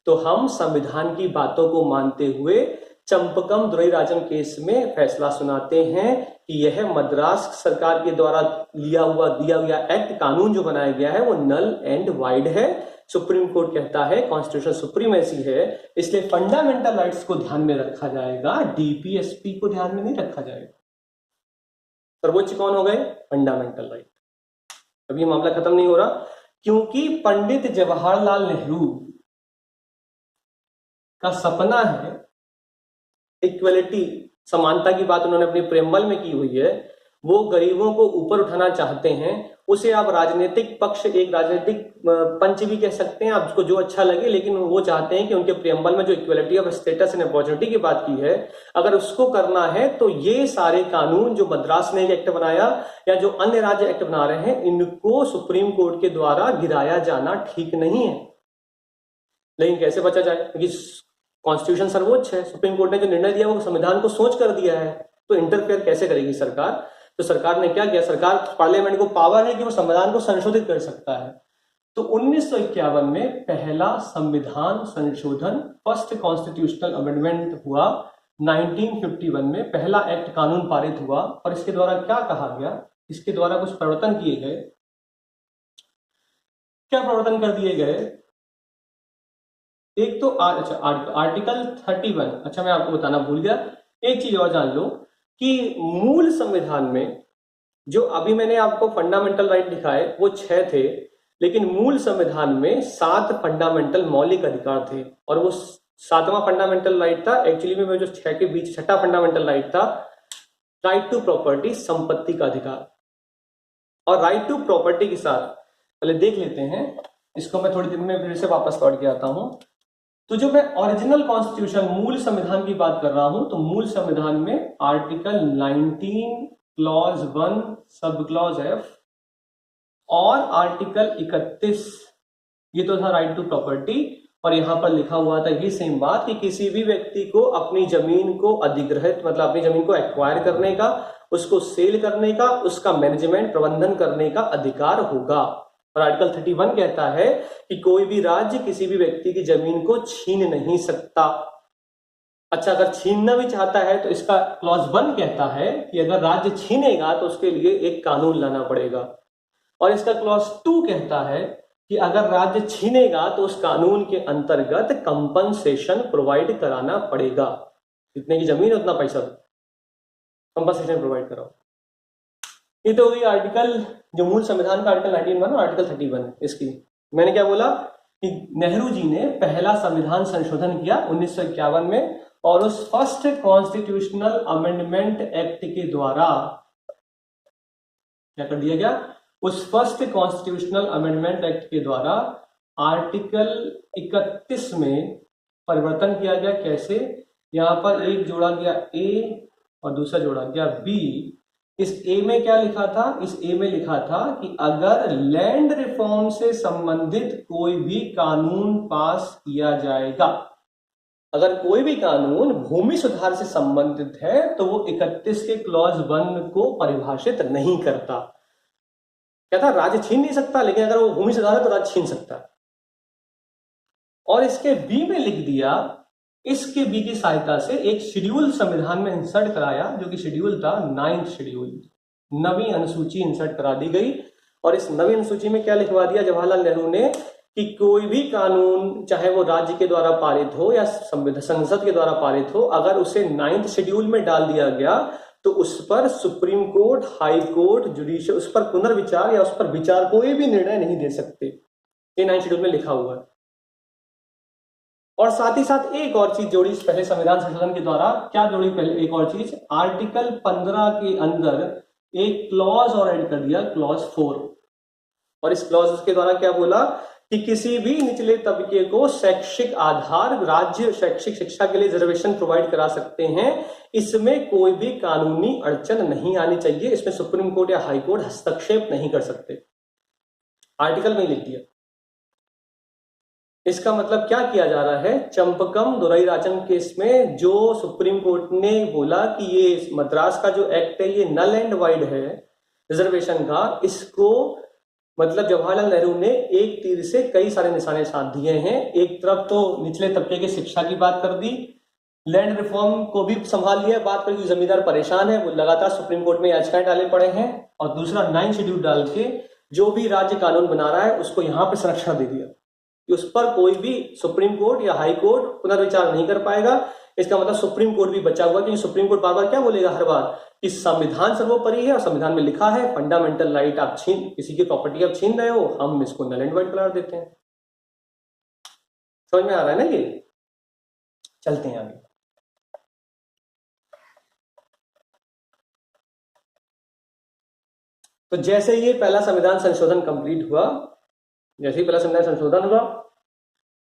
तो हम संविधान की बातों को मानते हुए चंपकम दुरईराजन केस में फैसला सुनाते हैं कि यह मद्रास सरकार के द्वारा दिया हुआ एक्ट, कानून जो बनाया गया है, वो नल एंड वाइड है। सुप्रीम कोर्ट कहता है कॉन्स्टिट्यूशनल सुप्रीमेसी है, इसलिए फंडामेंटल राइट्स को ध्यान में रखा जाएगा, DPSP को ध्यान में नहीं रखा जाएगा। सर्वोच्च कौन हो गए? Fundamental right. अभी ये मामला खत्म नहीं हो रहा, क्योंकि पंडित जवाहरलाल नेहरू का सपना है, इक्वलिटी, समानता की बात उन्होंने अपनी प्रेमबल में की हुई है, वो गरीबों को ऊपर उठाना चाहते हैं। उसे आप राजनीतिक पक्ष, एक राजनीतिक पंच भी कह सकते हैं, आपको जो अच्छा लगे, लेकिन वो चाहते हैं कि उनके प्रेमबल में जो equality of status and opportunity की बात की है, अगर उसको करना है तो ये सारे कानून जो मद्रास ने एक्ट बनाया या जो अन्य राज्य एक्ट बना रहे हैं, इनको सुप्रीम कोर्ट के द्वारा गिराया जाना ठीक नहीं है। लेकिन कैसे बचा जाए, क्योंकि कॉन्स्टिट्यूशन सर्वोच्च है, सुप्रीम कोर्ट ने जो निर्णय दिया वो संविधान को सोच कर दिया है, तो इंटरफेयर कैसे करेगी सरकार। तो सरकार ने क्या किया, सरकार, पार्लियामेंट को पावर है कि वो संविधान को संशोधित कर सकता है। तो 1951 में पहला संविधान संशोधन, फर्स्ट कॉन्स्टिट्यूशनल अमेंडमेंट हुआ। 1951 में पहला एक्ट, कानून पारित हुआ, और इसके द्वारा क्या कहा गया, इसके द्वारा कुछ परिवर्तन किए गए। क्या परिवर्तन कर दिए गए, एक तो आर्टिकल 31, अच्छा मैं आपको बताना भूल गया, एक चीज और जान लो कि मूल संविधान में जो अभी मैंने आपको फंडामेंटल राइट दिखाए वो 6 थे, लेकिन मूल संविधान में 7 फंडामेंटल मौलिक अधिकार थे, और वो 7वां फंडामेंटल राइट था, एक्चुअली में जो 6 के बीच 6ठा फंडामेंटल राइट था, राइट टू प्रॉपर्टी, संपत्ति का अधिकार। और राइट टू प्रॉपर्टी के साथ पहले देख लेते हैं इसको, मैं थोड़ी देर में फिर से वापस लौट के आता हूं। तो जो मैं ओरिजिनल कॉन्स्टिट्यूशन, मूल संविधान की बात कर रहा हूं, तो मूल संविधान में article 19 clause 1 sub clause F और आर्टिकल 31, ये तो था राइट टू प्रॉपर्टी, और यहां पर लिखा हुआ था ये सेम बात कि किसी भी व्यक्ति को अपनी जमीन को अधिग्रहित, मतलब अपनी जमीन को एक्वायर करने का, उसको सेल करने का, उसका मैनेजमेंट, प्रबंधन करने का अधिकार होगा। और आर्टिकल 31 कहता है कि कोई भी राज्य किसी भी व्यक्ति की जमीन को छीन नहीं सकता। अच्छा, अगर छीनना भी चाहता है तो इसका क्लॉज 1 कहता है कि अगर राज्य छीनेगा तो उसके लिए एक कानून लाना पड़ेगा, और इसका क्लॉज 2 कहता है कि अगर राज्य छीनेगा तो उस कानून के अंतर्गत कंपनसेशन प्रोवाइड कराना पड़ेगा, जितने की जमीन उतना पैसा कंपनसेशन प्रोवाइड कराओ। ये तो हुई आर्टिकल, जो मूल संविधान का आर्टिकल 19 और आर्टिकल 31। इसकी मैंने क्या बोला कि नेहरू जी ने पहला संविधान संशोधन किया 1951 में, और उस फर्स्ट कॉन्स्टिट्यूशनल अमेंडमेंट एक्ट के द्वारा क्या कर दिया गया, उस फर्स्ट कॉन्स्टिट्यूशनल अमेंडमेंट एक्ट के द्वारा आर्टिकल 31 में परिवर्तन किया गया। कैसे, यहां पर एक जोड़ा गया ए और दूसरा जोड़ा गया बी। इस ए में क्या लिखा था, इस ए में लिखा था कि अगर लैंड रिफॉर्म से संबंधित कोई भी कानून पास किया जाएगा, अगर कोई भी कानून भूमि सुधार से संबंधित है तो वो 31 के क्लॉज 1 को परिभाषित नहीं करता। क्या था, राज्य छीन नहीं सकता, लेकिन अगर वो भूमि सुधार है तो राज्य छीन सकता है। और इसके बी में लिख दिया, इसके बी की सहायता से एक शेड्यूल संविधान में इंसर्ट कराया, जो कि शेड्यूल था 9th शेड्यूल, 9वीं अनुसूची इंसर्ट करा दी गई। और इस 9वीं अनुसूची में क्या लिखवा दिया जवाहरलाल नेहरू ने कि कोई भी कानून, चाहे वो राज्य के द्वारा पारित हो या संसद के द्वारा पारित हो, अगर उसे 9th शेड्यूल में डाल दिया गया तो उस पर supreme court, high court, judicial, उस पर पुनर्विचार या उस पर विचार, कोई भी निर्णय नहीं दे सकते। ये 9th शेड्यूल में लिखा हुआ है। और साथ ही साथ एक और चीज जोड़ी पहले संविधान संशोधन के द्वारा, क्या जोड़ी पहले, एक और चीज, आर्टिकल 15 के अंदर एक क्लॉज और ऐड कर दिया, क्लॉज 4। और इस क्लॉज के द्वारा क्या बोला कि किसी भी निचले तबके को शैक्षिक आधार, राज्य शैक्षिक शिक्षा के लिए रिजर्वेशन प्रोवाइड करा सकते हैं, इसमें कोई भी कानूनी अड़चन नहीं आनी चाहिए, इसमें सुप्रीम कोर्ट या हाई कोर्ट हस्तक्षेप नहीं कर सकते। आर्टिकल में लिख दिया। इसका मतलब क्या किया जा रहा है, चंपकम दोराईराजन केस में जो सुप्रीम कोर्ट ने बोला कि ये मद्रास का जो एक्ट है ये नल एंड वाइड है रिजर्वेशन का, इसको मतलब जवाहरलाल नेहरू ने एक तीर से कई सारे निशाने साध दिए हैं। एक तरफ तो निचले तबके की शिक्षा की बात कर दी, लैंड रिफॉर्म को भी संभाल लिया, बात करें जमींदार परेशान है, वो लगातार सुप्रीम कोर्ट में याचिकाएं डाले पड़े हैं, और दूसरा 9th शेड्यूल डाल के जो भी राज्य कानून बना रहा है उसको यहाँ पे संरक्षण दे दिया, उस पर कोई भी सुप्रीम कोर्ट या हाई कोर्ट पुनर्विचार नहीं कर पाएगा। इसका मतलब सुप्रीम कोर्ट भी बचा हुआ, क्योंकि सुप्रीम कोर्ट बार बार क्या बोलेगा हर बार कि संविधान सर्वोपरि है और संविधान में लिखा है फंडामेंटल राइट आप किसी की प्रॉपर्टी आप छीन रहे हो, हम इसको नल एंड वाइड करार देते हैं। समझ में आ रहा है ना ये? चलते हैं आगे। तो जैसे ये पहला संविधान संशोधन कंप्लीट हुआ, जैसे ही पहला संविधान संशोधन हुआ,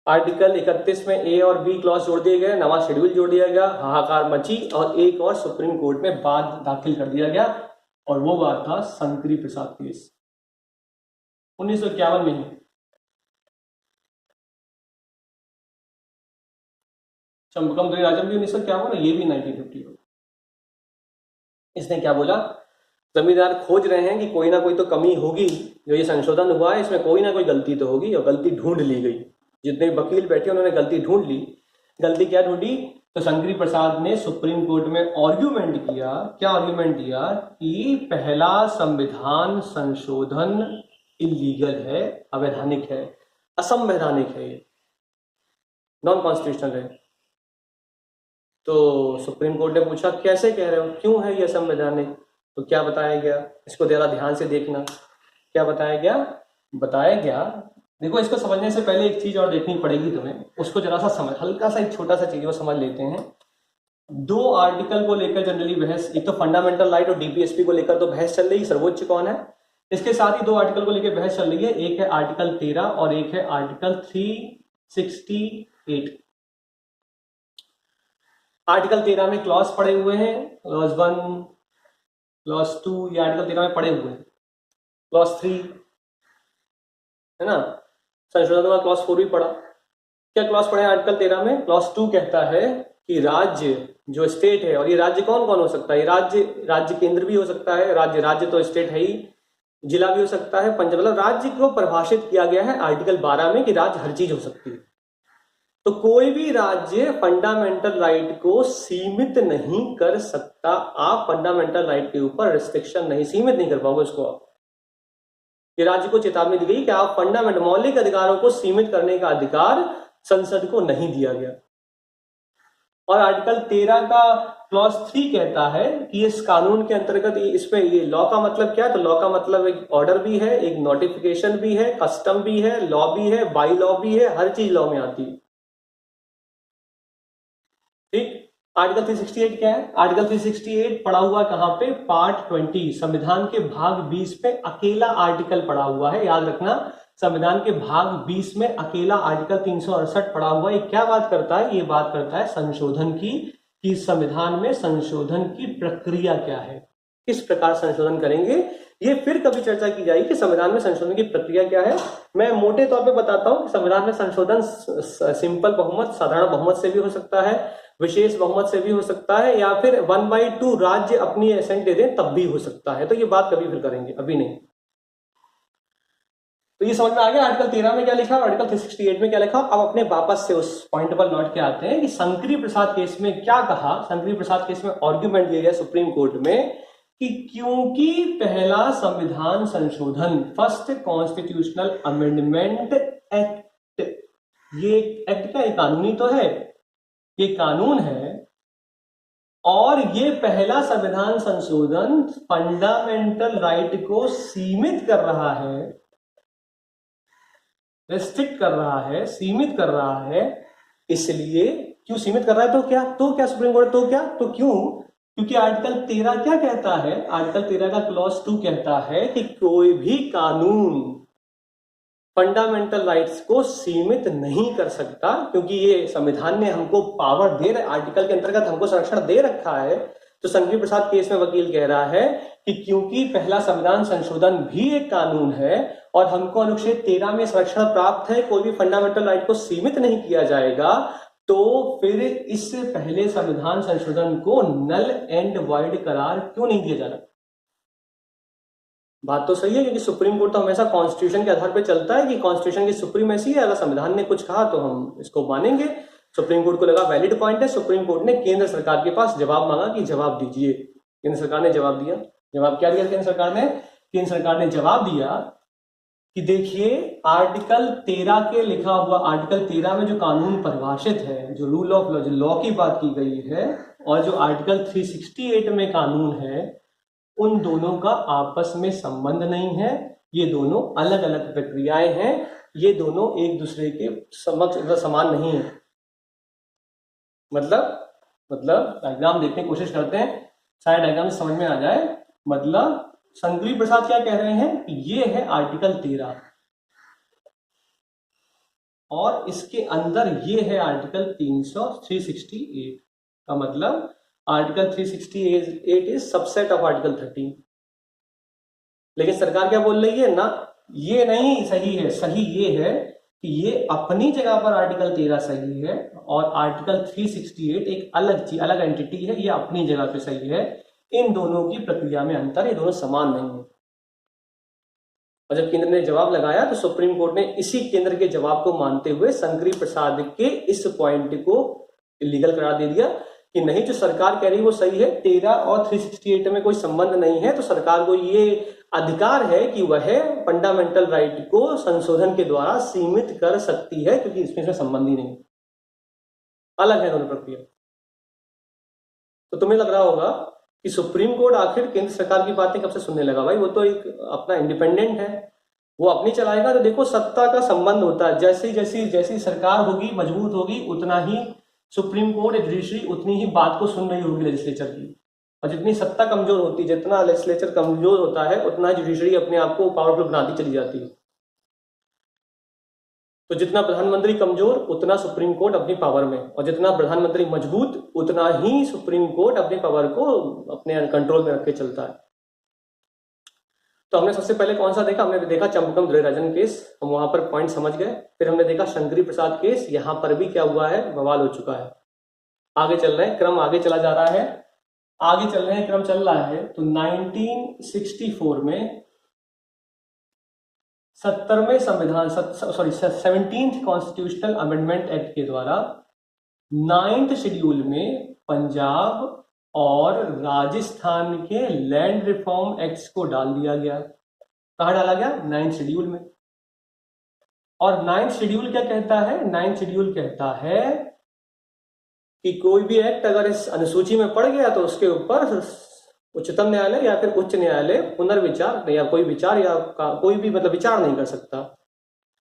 आर्टिकल 31 में ए और बी क्लॉज जोड़ दिए गए, नवा शेड्यूल जोड़ दिया गया, हाहाकार मची और एक और सुप्रीम कोर्ट में वाद दाखिल कर दिया गया और वो बात था शंकरी प्रसाद केस 1951 में ही। चंपकमदुरी राजम भी 1951 और ये भी 1950। इसने क्या बोला, जमींदार खोज रहे हैं कि कोई ना कोई तो कमी होगी, जो ये संशोधन हुआ है इसमें कोई ना कोई गलती तो होगी, और गलती ढूंढ ली गई। जितने वकील बैठे उन्होंने गलती ढूंढ ली। गलती क्या ढूंढी? तो शंकरी प्रसाद ने सुप्रीम कोर्ट में आर्ग्यूमेंट किया। क्या आर्ग्यूमेंट किया? कि पहला संविधान संशोधन इलीगल है, अवैधानिक है, असंवैधानिक है, ये नॉन कॉन्स्टिट्यूशनल है। तो सुप्रीम कोर्ट ने पूछा कैसे कह रहे हो, क्यों है ये असंवैधानिक? तो क्या बताया गया, इसको जरा ध्यान से देखना। क्या बताया गया? बताया गया, देखो इसको समझने से पहले एक चीज और देखनी पड़ेगी तुम्हें, उसको जरा सा समझ, हल्का सा एक छोटा सा चीज वो समझ लेते हैं। दो आर्टिकल को लेकर जनरली बहस, एक तो फंडामेंटल राइट और डीपीएसपी को लेकर तो बहस चल रही है, सर्वोच्च कौन है। इसके साथ ही दो आर्टिकल को लेकर बहस चल रही है, एक है आर्टिकल 13 और एक है आर्टिकल 368। आर्टिकल 13 में क्लॉज पड़े हुए हैं, क्लॉज 1, क्लॉज 2, ये आर्टिकल 13 में पड़े हुए हैं। क्लॉज 3 है ना, संशोधन का क्लॉज 4 भी पड़ा। क्या क्लॉज पड़े हैं आर्टिकल 13 में? क्लॉज 2 कहता है कि राज्य जो स्टेट है, और ये राज्य कौन कौन हो सकता है, राज्य केंद्र भी हो सकता है, राज्य तो स्टेट है ही, जिला भी हो सकता है, पंचायत, मतलब राज्य को परिभाषित किया गया है आर्टिकल 12 में कि राज्य हर चीज हो सकती है। तो कोई भी राज्य फंडामेंटल राइट को सीमित नहीं कर सकता। आप फंडामेंटल राइट के ऊपर रिस्ट्रिक्शन नहीं, सीमित नहीं कर पाओगे उसको। ये राज्य को चेतावनी दी गई कि आप फंडामेंटल मौलिक अधिकारों को सीमित करने का अधिकार संसद को नहीं दिया गया। और आर्टिकल 13 का क्लॉज 3 कहता है कि इस कानून के अंतर्गत इसमें ये लॉ का मतलब क्या है, तो लॉ का मतलब एक ऑर्डर भी है, एक नोटिफिकेशन भी है, कस्टम भी है, लॉ भी है, बाई लॉ भी है, हर चीज लॉ में आती है। ठीक। आर्टिकल 368 क्या है? आर्टिकल 368 पड़ा हुआ कहां पे? पार्ट 20 संविधान के भाग 20 पे अकेला आर्टिकल पड़ा हुआ है, याद रखना। संविधान के भाग 20 में अकेला आर्टिकल 368 पड़ा हुआ है। ये क्या बात करता है? ये बात करता है संशोधन की, कि संविधान में संशोधन की प्रक्रिया क्या है, किस प्रकार संशोधन करेंगे। ये फिर कभी चर्चा की जाएगी कि संविधान में संशोधन की प्रक्रिया क्या है। मैं मोटे तौर पे बताता हूं कि संविधान में संशोधन सिंपल बहुमत, साधारण बहुमत से भी हो सकता है, विशेष बहुमत से भी हो सकता है, या फिर 1/2 राज्य अपनी एसेंट दे दें तब भी हो सकता है। तो ये बात कभी फिर करेंगे, अभी नहीं। तो ये समझ में आ गया आर्टिकल 13 में क्या लिखा, आर्टिकल 368 में क्या लिखा। अब अपने वापस से उस पॉइंट पर लौट के आते हैं कि शंकरी प्रसाद केस में क्या कहा। शंकरी प्रसाद केस में आर्ग्यूमेंट दिया गया सुप्रीम कोर्ट में कि क्योंकि पहला संविधान संशोधन, फर्स्ट कॉन्स्टिट्यूशनल अमेंडमेंट एक्ट, ये एक्ट का कानूनी तो है, ये कानून है, और ये पहला संविधान संशोधन फंडामेंटल राइट को सीमित कर रहा है, रेस्ट्रिक्ट कर रहा है, सीमित कर रहा है। इसलिए क्यों सीमित कर रहा है? तो क्या सुप्रीम कोर्ट, तो क्यों? क्योंकि आर्टिकल 13 क्या कहता है? आर्टिकल 13 का क्लॉज 2 कहता है कि कोई भी कानून फंडामेंटल राइट्स को सीमित नहीं कर सकता, क्योंकि ये संविधान ने हमको पावर दे, आर्टिकल के अंतर्गत हमको संरक्षण दे रखा है। तो शंकरी प्रसाद केस में वकील कह रहा है कि क्योंकि पहला संविधान संशोधन भी एक कानून है और हमको अनुच्छेद 13 में संरक्षण प्राप्त है, कोई भी फंडामेंटल राइट को सीमित नहीं किया जाएगा, तो फिर इस पहले संविधान संशोधन को नल एंड वॉइड करार क्यों नहीं दिया जाना। बात तो सही है, क्योंकि सुप्रीम कोर्ट तो हमेशा कॉन्स्टिट्यूशन के आधार पर चलता है कि कॉन्स्टिट्यूशन की सुप्रीमेसी है, अगर संविधान ने कुछ कहा तो हम इसको मानेंगे। सुप्रीम कोर्ट को लगा वैलिड पॉइंट है, सुप्रीम कोर्ट ने केंद्र सरकार के पास जवाब मांगा कि जवाब दीजिए। केंद्र सरकार ने जवाब दिया। जवाब क्या दिया केंद्र सरकार ने? केंद्र सरकार ने जवाब दिया कि देखिए आर्टिकल 13 के लिखा हुआ, आर्टिकल 13 में जो कानून परिभाषित है, जो रूल ऑफ लॉ, जो लॉ की बात की गई है, और जो आर्टिकल 368 में कानून है, उन दोनों का आपस में संबंध नहीं है। ये दोनों अलग अलग प्रक्रियाएं हैं, ये दोनों एक दूसरे के समक्ष समान नहीं है। मतलब डायग्राम देखने की कोशिश करते हैं, शायद डायग्राम समझ में आ जाए। मतलब संघवी प्रसाद क्या कह रहे हैं कि ये है आर्टिकल 13 और इसके अंदर ये है आर्टिकल 368 का मतलब article 368 is subset of article 13। लेकिन सरकार क्या बोल रही है ना, ये नहीं सही है, सही ये है कि ये अपनी जगह पर आर्टिकल 13 सही है और आर्टिकल 368 एक अलग चीज, अलग एंटिटी है, ये अपनी जगह पे सही है। इन दोनों की प्रक्रिया में अंतर, ये दोनों समान नहीं है। और जब केंद्र ने जवाब लगाया तो सुप्रीम कोर्ट ने इसी केंद्र के जवाब को मानते हुए संघवी प्रसाद के इस पॉइंट को इलीगल करार दे दिया कि नहीं, जो सरकार कह रही है वो सही है, 13 और 368 में कोई संबंध नहीं है, तो सरकार को ये अधिकार है कि वह फंडामेंटल राइट को संशोधन के द्वारा सीमित कर सकती है, क्योंकि इसमें संबंध ही नहीं, अलग है दोनों प्रक्रिया। तो तुम्हें लग रहा होगा कि सुप्रीम कोर्ट आखिर केंद्र सरकार की बातें कब से सुनने लगा? भाई वो तो एक अपना इंडिपेंडेंट है, वो अपनी चलाएगा। तो देखो सत्ता का संबंध होता है, जैसी जैसी जैसी सरकार होगी, मजबूत होगी, उतना ही सुप्रीम कोर्ट, जुडिशरी उतनी ही बात को सुन रही होगी लेजिस्लेचर की। और जितनी सत्ता कमजोर होती है, जितना लेजिस्लेचर कमजोर होता है, उतना जुडिशरी अपने आप को पावरफुल बनाती चली जाती है। तो जितना प्रधानमंत्री कमजोर उतना सुप्रीम कोर्ट अपनी पावर में, और जितना प्रधानमंत्री मजबूत उतना ही सुप्रीम कोर्ट अपनी पावर को अपने कंट्रोल में रख के चलता है। तो हमने सबसे पहले कौन सा देखा? हमने देखा चंपकम दुर्योधन केस, हम वहां पर पॉइंट समझ गए। फिर हमने देखा शंकरी प्रसाद केस, यहां पर भी क्या हुआ है, बवाल हो चुका है। आगे चल रहे हैं, क्रम आगे चला जा रहा है, आगे चल रहे हैं, क्रम चल रहा है। तो 1964 में 17वें संविधान 17th कॉन्स्टिट्यूशनल अमेंडमेंट एक्ट के द्वारा 9th शेड्यूल में पंजाब और राजस्थान के लैंड रिफॉर्म एक्ट्स को डाल दिया गया। कहाँ डाला गया? 9th शेड्यूल में। और 9th शेड्यूल क्या कहता है? 9th शेड्यूल कहता है कि कोई भी एक्ट अगर इस अनुसूची में पड़ गया तो उसके ऊपर उच्चतम न्यायालय या फिर उच्च न्यायालय पुनर्विचार या कोई विचार या कोई भी मतलब विचार नहीं कर सकता।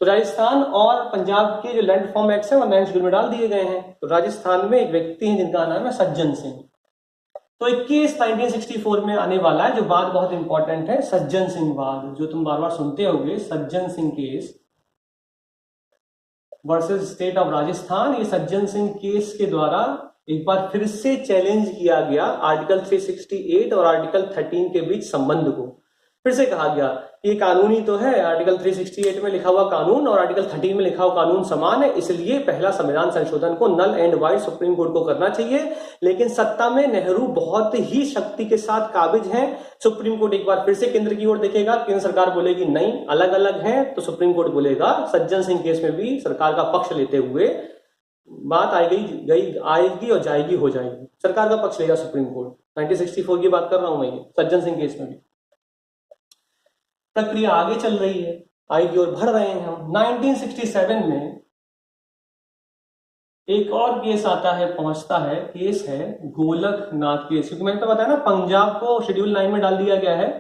तो राजस्थान और पंजाब के जो लैंड रिफॉर्म एक्ट है वो 9th शेड्यूल में डाल दिए गए हैं। तो राजस्थान में एक व्यक्ति है जिनका नाम है सज्जन सिंह। तो एक केस 1964 में आने वाला है, जो बात बहुत इंपॉर्टेंट है, सज्जन सिंह वाद, जो तुम बार बार सुनते होगे, Sajjan Singh case versus state of Rajasthan. ये सज्जन सिंह केस के द्वारा एक बार फिर से चैलेंज किया गया आर्टिकल 368 और आर्टिकल 13 के बीच संबंध को। फिर से कहा गया ये कानूनी तो है, आर्टिकल 368 में लिखा हुआ कानून और आर्टिकल 13 में लिखा हुआ कानून समान है, इसलिए पहला संविधान संशोधन को null and void Supreme Court को करना चाहिए। लेकिन सत्ता में नेहरू बहुत ही शक्ति के साथ काबिज हैं। सुप्रीम कोर्ट एक बार फिर से केंद्र की ओर देखेगा, केंद्र सरकार बोलेगी नहीं अलग अलग है, तो सुप्रीम कोर्ट बोलेगा सज्जन सिंह केस में भी सरकार का पक्ष लेते हुए बात आएगी और जाएगी, हो जाएगी, सरकार का पक्ष लेगा सुप्रीम कोर्ट। 1964 की बात कर रहा हूं मैं, ये सज्जन सिंह केस में भी प्रक्रिया आगे चल रही है, आगे और बढ़ रहे हैं हम। 1967 में एक और केस आता है, पहुंचता है, केस है गोलकनाथ केस। क्योंकि मैंने तो बताया ना पंजाब को शेड्यूल 9 में डाल दिया गया है,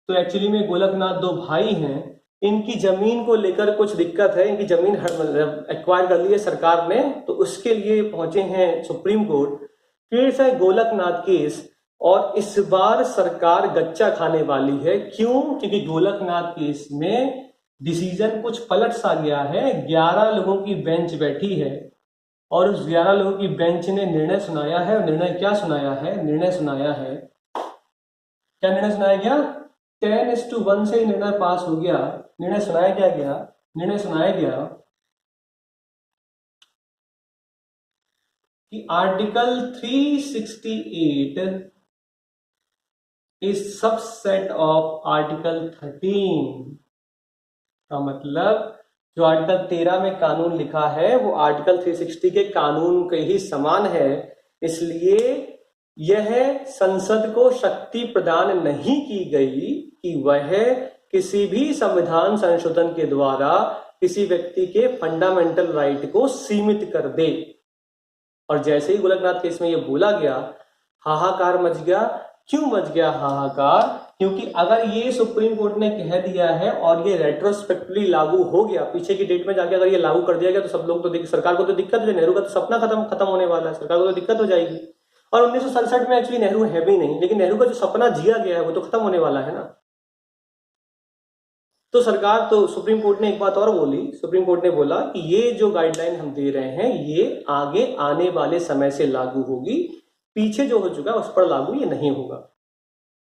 तो एक्चुअली में गोलकनाथ दो भाई हैं, इनकी जमीन को लेकर कुछ दिक्कत है, इनकी जमीन एक्वायर कर ली है सरकार ने, तो उसके लिए पहुंचे हैं सुप्रीम कोर्ट। केस है गोलकनाथ केस, और इस बार सरकार गच्चा खाने वाली है। क्यों? क्योंकि गोलकनाथ केस में डिसीजन कुछ पलट सा गया है। 11 लोगों की बेंच बैठी है और उस 11 लोगों की बेंच ने निर्णय सुनाया है। निर्णय क्या सुनाया है? निर्णय सुनाया है, क्या निर्णय सुनाया गया? 10:1 से निर्णय पास हो गया। निर्णय सुनाया क्या गया? निर्णय सुनाया गया कि article 368 is subset of article 13। का मतलब जो आर्टिकल 13 में कानून लिखा है वो आर्टिकल 360 के कानून के ही समान है, इसलिए यह संसद को शक्ति प्रदान नहीं की गई कि वह किसी भी संविधान संशोधन के द्वारा किसी व्यक्ति के फंडामेंटल राइट को सीमित कर दे। और जैसे ही गोलकनाथ केस में ये बोला गया, हाहाकार मच गया। क्यों मच गया हाहाकार? क्योंकि अगर ये सुप्रीम कोर्ट ने कह दिया है और ये रेट्रोस्पेक्टिवली लागू हो गया, पीछे की डेट में जाके अगर ये लागू कर दिया गया तो सब लोग तो सरकार को तो दिक्कत हो जाए, नेहरू का तो सपना खत्म होने वाला है, सरकार को तो दिक्कत हो जाएगी। और 1967 में एक्चुअली नेहरू है भी नहीं, लेकिन नेहरू का जो सपना जिया गया है वो तो खत्म होने वाला है ना। तो सरकार तो सुप्रीम कोर्ट ने एक बात और बोली, सुप्रीम कोर्ट ने बोला कि ये जो गाइडलाइन हम दे रहे हैं ये आगे आने वाले समय से लागू होगी, पीछे जो हो चुका है उस पर लागू ये नहीं होगा।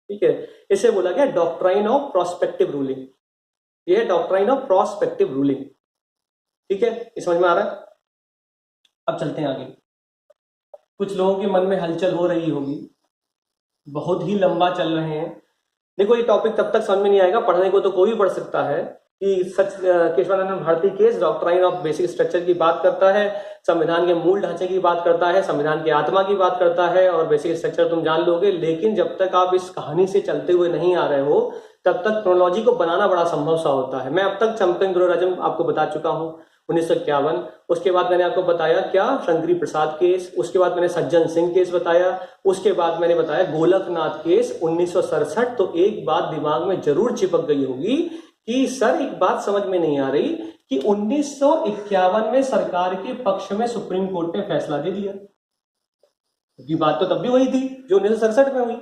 ठीक है, इसे बोला गया डॉक्ट्राइन ऑफ प्रोस्पेक्टिव रूलिंग। ये है डॉक्ट्राइन ऑफ प्रोस्पेक्टिव रूलिंग। ठीक है, ये समझ में आ रहा है? अब चलते हैं आगे। कुछ लोगों के मन में हलचल हो रही होगी, बहुत ही लंबा चल रहे हैं। देखो ये टॉपिक तब तक समझ में नहीं आएगा, पढ़ने को तो कोई भी पढ़ सकता है कि सच Keshavananda Bharati case doctrine of basic structure की बात करता है, संविधान के मूल ढांचे की बात करता है, संविधान की आत्मा की बात करता है और बेसिक स्ट्रक्चर तुम जान लोगे। लेकिन जब तक आप इस कहानी से चलते हुए नहीं आ रहे हो तब तक क्रोनोलॉजी को बनाना बड़ा संभव सा होता है। मैं अब तक चंपकन गुरुराजम आपको बता चुका हूं 1951, उसके बाद मैंने आपको बताया क्या शंकरी प्रसाद केस, उसके बाद मैंने सज्जन सिंह केस बताया, उसके बाद मैंने बताया गोलकनाथ केस 1967। तो एक बात दिमाग में जरूर चिपक गई होगी कि सर एक बात समझ में नहीं आ रही कि 1951 में सरकार के पक्ष में सुप्रीम कोर्ट ने फैसला दे दिया। ये बात तो तब भी वही थी जो 1967 में हुई।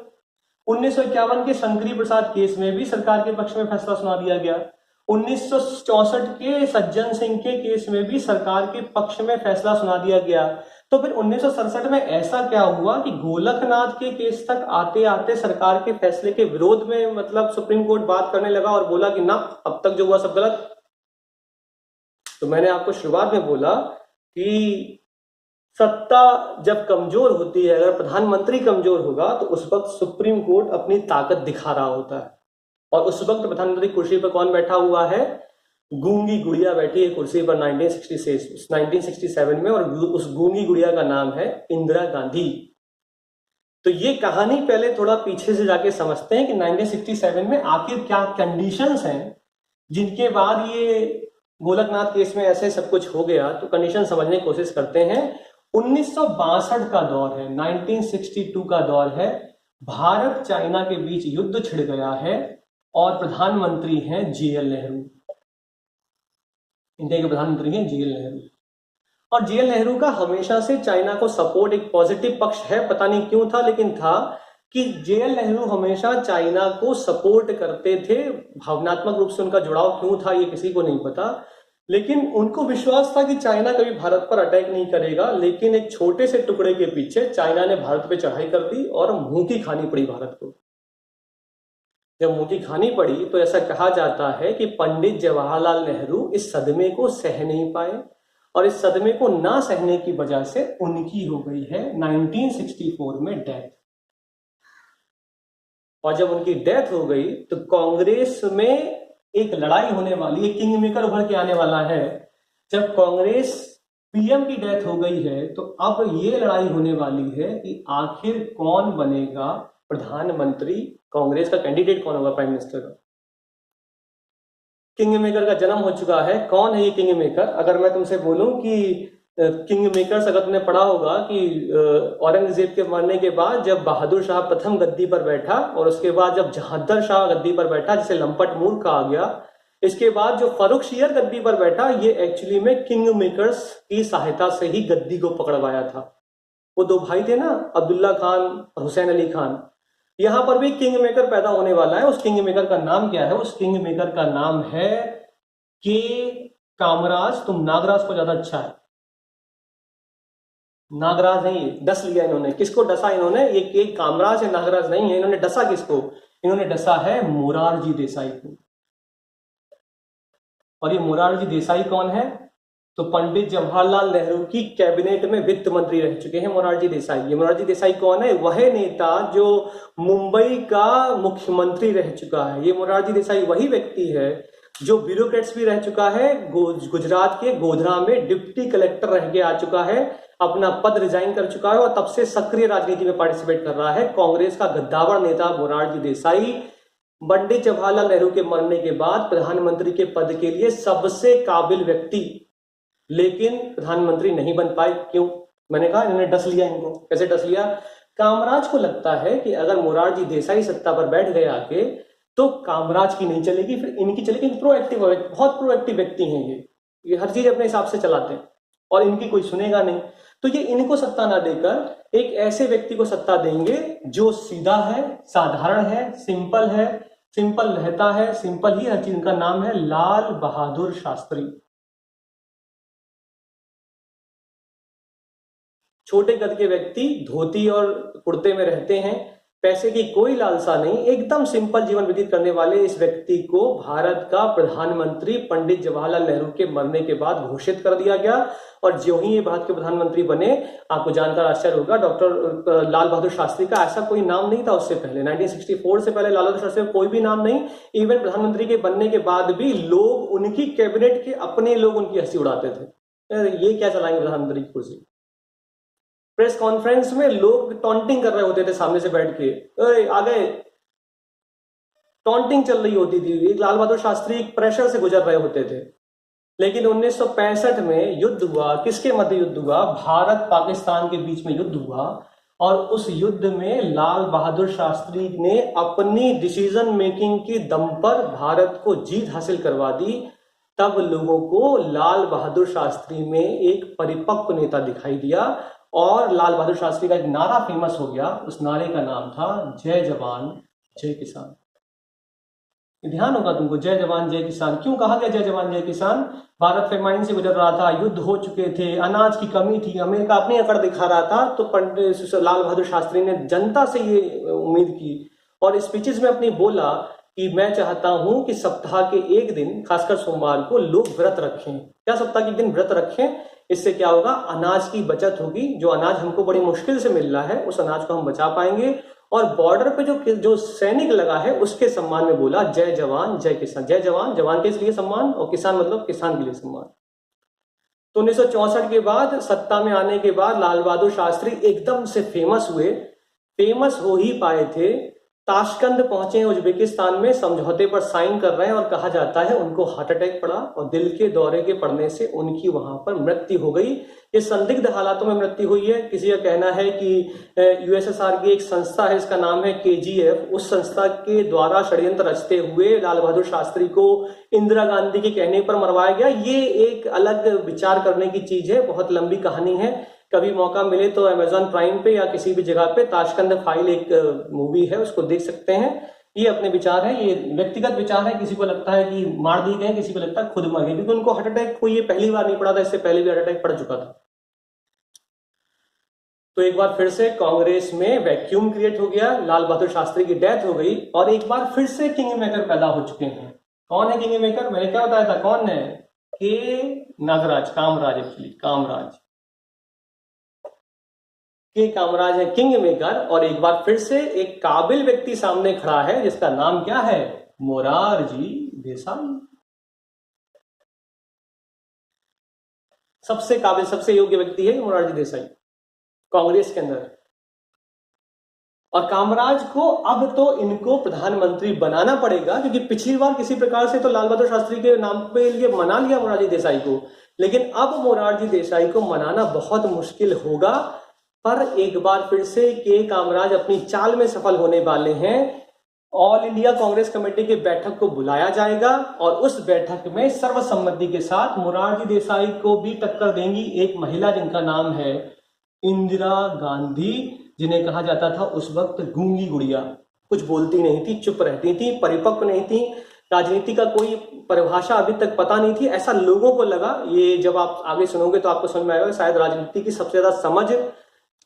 1951 के शंकरी प्रसाद केस में भी सरकार के पक्ष में फैसला सुना दिया गया। 1964 के सज्जन सिंह के केस में भी सरकार के पक्ष में फैसला सुना दिया गया। तो फिर 1967 में ऐसा क्या हुआ कि गोलकनाथ के केस तक आते आते सरकार के फैसले के विरोध में मतलब सुप्रीम कोर्ट बात करने लगा और बोला कि ना अब तक जो हुआ सब गलत। तो मैंने आपको शुरुआत में बोला कि सत्ता जब कमजोर होती है, अगर प्रधानमंत्री कमजोर होगा तो उस वक्त सुप्रीम कोर्ट अपनी ताकत दिखा रहा होता है। और उस वक्त प्रधानमंत्री कुर्सी पर कौन बैठा हुआ है? गूंगी गुड़िया बैठी है कुर्सी पर 1967 में, और उस गूंगी गुड़िया का नाम है इंदिरा गांधी। तो ये कहानी पहले थोड़ा पीछे से जाके समझते हैं कि 1967 में आखिर क्या कंडीशंस हैं जिनके बाद ये गोलकनाथ केस में ऐसे सब कुछ हो गया। तो कंडीशन समझने की कोशिश करते हैं। 1962 का दौर है, 1962 का दौर है, भारत चाइना के बीच युद्ध छिड़ गया है और प्रधानमंत्री हैं JL नेहरू। इंडिया के प्रधानमंत्री हैं JL नेहरू। और JL नेहरू का हमेशा से चाइना को सपोर्ट एक पॉजिटिव पक्ष है, पता नहीं क्यों था, लेकिन था कि JL नेहरू हमेशा चाइना को सपोर्ट करते थे। भावनात्मक रूप से उनका जुड़ाव क्यों था ये किसी को नहीं पता, लेकिन उनको विश्वास था कि चाइना कभी भारत पर अटैक नहीं करेगा। लेकिन एक छोटे से टुकड़े के पीछे चाइना ने भारत पे चढ़ाई कर दी और मुंह की खानी पड़ी भारत को। जब मुंह की खानी पड़ी तो ऐसा कहा जाता है कि पंडित जवाहरलाल नेहरू इस सदमे को सह नहीं पाए और इस सदमे को ना सहने की वजह से उनकी हो गई है 1964 में डेथ। और जब उनकी डेथ हो गई तो कांग्रेस में एक लड़ाई होने वाली है, किंग मेकर उभर के आने वाला है। जब कांग्रेस PM की डेथ हो गई है तो अब ये लड़ाई होने वाली है कि आखिर कौन बनेगा प्रधानमंत्री, कांग्रेस का कैंडिडेट कौन होगा प्राइम मिनिस्टर का। किंग मेकर का जन्म हो चुका है। कौन है ये किंग मेकर? अगर मैं तुमसे बोलूं कि किंग मेकर्स, अगर तुमने पढ़ा होगा कि औरंगजेब के मरने के बाद जब बहादुर शाह प्रथम गद्दी पर बैठा और उसके बाद जब जहांगीर शाह गद्दी पर बैठा, जिसे लंपट मूर्ख कहा गया, इसके बाद जो फर्रुखशियर गद्दी पर बैठा, ये एक्चुअली में किंग मेकर्स की सहायता से ही गद्दी को पकड़वाया था। वो दो भाई थे ना, अब्दुल्ला खान और हुसैन अली खान। यहां पर भी किंग मेकर पैदा होने वाला है। उस किंग मेकर का नाम क्या है? उस किंग मेकर का नाम है के कामराज। तुम नागराज को ज्यादा अच्छा है, नागराज नहीं, डस लिया इन्होंने। किसको डसा इन्होंने? ये के कामराज है, नागराज नहीं है। इन्होंने डसा किसको? इन्होंने डसा है मोरारजी देसाई को। और ये मोरारजी देसाई कौन है? तो पंडित जवाहरलाल नेहरू की कैबिनेट में वित्त मंत्री रह चुके हैं मोरारजी देसाई। ये मोरारजी देसाई कौन है? वह नेता जो मुंबई का मुख्यमंत्री रह चुका है। ये मोरारजी देसाई वही व्यक्ति है जो ब्यूरोक्रेट्स भी रह चुका है। गुजरात के गोधरा में डिप्टी कलेक्टर रह के आ चुका है, अपना पद रिजाइन कर चुका है और तब से सक्रिय राजनीति में पार्टिसिपेट कर रहा है। कांग्रेस का गद्दावर नेता मोरारजी देसाई पंडित जवाहरलाल नेहरू के मरने के बाद प्रधानमंत्री के पद के लिए सबसे काबिल व्यक्ति, लेकिन प्रधानमंत्री नहीं बन पाए। क्यों? मैंने कहा इन्होंने डस लिया। इनको कैसे डस लिया? कामराज को लगता है कि अगर मोरारजी देसाई सत्ता पर बैठ गए आके तो कामराज की नहीं चलेगी, फिर इनकी चलेगी। प्रोएक्टिव, बहुत प्रोएक्टिव व्यक्ति हैं ये हर चीज अपने हिसाब से चलाते हैं और इनकी कोई सुनेगा नहीं। तो ये इनको सत्ता ना देकर एक ऐसे व्यक्ति को सत्ता देंगे जो सीधा है, साधारण है, सिंपल रहता है, सिंपल ही हर चीज। इनका नाम है लाल बहादुर शास्त्री। छोटे कद के व्यक्ति धोती और कुर्ते में रहते हैं, पैसे की कोई लालसा नहीं, एकदम सिंपल जीवन व्यतीत करने वाले इस व्यक्ति को भारत का प्रधानमंत्री पंडित जवाहरलाल नेहरू के मरने के बाद घोषित कर दिया गया। और जो ही ये भारत के प्रधानमंत्री बने, आपको जानकर आश्चर्य होगा, डॉक्टर लाल बहादुर शास्त्री का ऐसा कोई नाम नहीं था उससे पहले। 1964 से पहले लाल बहादुर शास्त्री का कोई भी नाम नहीं। इवन प्रधानमंत्री के बनने के बाद भी लोग उनकी कैबिनेट के अपने लोग उनकी हंसी उड़ाते थे, ये क्या चलाएंगे प्रधानमंत्री की कुर्सी। प्रेस कॉन्फ्रेंस में लोग टॉन्टिंग कर रहे होते थे सामने से बैठ के, आ गए, टॉन्टिंग चल रही होती थी। एक लाल बहादुर शास्त्री एक प्रेशर से गुजर रहे होते थे। लेकिन 1965 में युद्ध हुआ। किसके मध्य युद्ध हुआ? भारत पाकिस्तान के बीच में युद्ध हुआ और उस युद्ध में लाल बहादुर शास्त्री ने अपनी डिसीजन मेकिंग के दम पर भारत को जीत हासिल करवा दी। तब लोगों को लाल बहादुर शास्त्री में एक परिपक्व नेता दिखाई दिया और लाल बहादुर शास्त्री का एक नारा फेमस हो गया। उस नारे का नाम था जय जवान जय किसान। ध्यान होगा तुमको, जय जवान जय किसान। क्यों कहा गया जय जवान जय किसान? भारत फेमाइन से गुजर रहा था, युद्ध हो चुके थे, अनाज की कमी थी, अमेरिका अपनी अकड़ दिखा रहा था। तो पंडित लाल बहादुर शास्त्री ने जनता से ये उम्मीद की और स्पीचेस में अपनी बोला कि मैं चाहता हूं कि सप्ताह के एक दिन, खासकर सोमवार को, लोग व्रत रखें। क्या सप्ताह के एक दिन व्रत रखें? इससे क्या होगा? अनाज की बचत होगी। जो अनाज हमको बड़ी मुश्किल से मिल रहा है उस अनाज को हम बचा पाएंगे। और बॉर्डर पे जो सैनिक लगा है उसके सम्मान में बोला जय जवान जय किसान। जय जवान, जवान के लिए सम्मान, और किसान मतलब किसान के लिए सम्मान। तो 1964 के बाद सत्ता में आने के बाद लाल बहादुर शास्त्री एकदम से फेमस हुए। फेमस हो ही पाए थे, ताशकंद पहुंचे उज्बेकिस्तान में, समझौते पर साइन कर रहे हैं और कहा जाता है उनको हार्ट अटैक पड़ा और दिल के दौरे के पड़ने से उनकी वहां पर मृत्यु हो गई। ये संदिग्ध हालातों में मृत्यु हुई है। किसी का कहना है कि यूएसएसआर की एक संस्था है, इसका नाम है KGF, उस संस्था के द्वारा षड्यंत्र रचते हुए लाल बहादुर शास्त्री को इंदिरा गांधी के कहने पर मरवाया गया। ये एक अलग विचार करने की चीज है, बहुत लंबी कहानी है। कभी मौका मिले तो अमेजॉन प्राइम पे या किसी भी जगह पे ताशकंद फाइल एक मूवी है, उसको देख सकते हैं। ये अपने विचार है, ये व्यक्तिगत विचार है। किसी को लगता है कि मार दी गए, किसी को लगता है खुद मर गए, क्योंकि उनको हार्ट अटैक कोई ये पहली बार नहीं पड़ा था, इससे पहले भी हार्ट अटैक पड़ चुका था। तो एक बार फिर से कांग्रेस में वैक्यूम क्रिएट हो गया, लाल बहादुर शास्त्री की डेथ हो गई और एक बार फिर से किंग मेकर पैदा हो चुके हैं। कौन है किंग मेकर? मैंने क्या बताया था, कौन है? के नागराज, कामराज, एक्चुअली कामराज के कामराज है किंग मेकर। और एक बार फिर से एक काबिल व्यक्ति सामने खड़ा है जिसका नाम क्या है? मोरारजी देसाई। सबसे काबिल, सबसे योग्य व्यक्ति है मोरारजी देसाई कांग्रेस के अंदर। और कामराज को अब तो इनको प्रधानमंत्री बनाना पड़ेगा, क्योंकि पिछली बार किसी प्रकार से तो लाल बहादुर शास्त्री के नाम पे लिए मना लिया मोरारजी देसाई को, लेकिन अब मोरारजी देसाई को मनाना बहुत मुश्किल होगा। पर एक बार फिर से के कामराज अपनी चाल में सफल होने वाले हैं। ऑल इंडिया कांग्रेस कमेटी की बैठक को बुलाया जाएगा और उस बैठक में सर्वसम्मति के साथ मोरारजी देसाई को भी टक्कर देंगी एक महिला जिनका नाम है इंदिरा गांधी, जिन्हें कहा जाता था उस वक्त गूंगी गुड़िया। कुछ बोलती नहीं थी, चुप रहती थी, परिपक्व नहीं थी, राजनीति का कोई परिभाषा अभी तक पता नहीं थी, ऐसा लोगों को लगा। ये जब आप आगे सुनोगे तो आपको समझ में आएगा, शायद राजनीति की सबसे ज्यादा समझ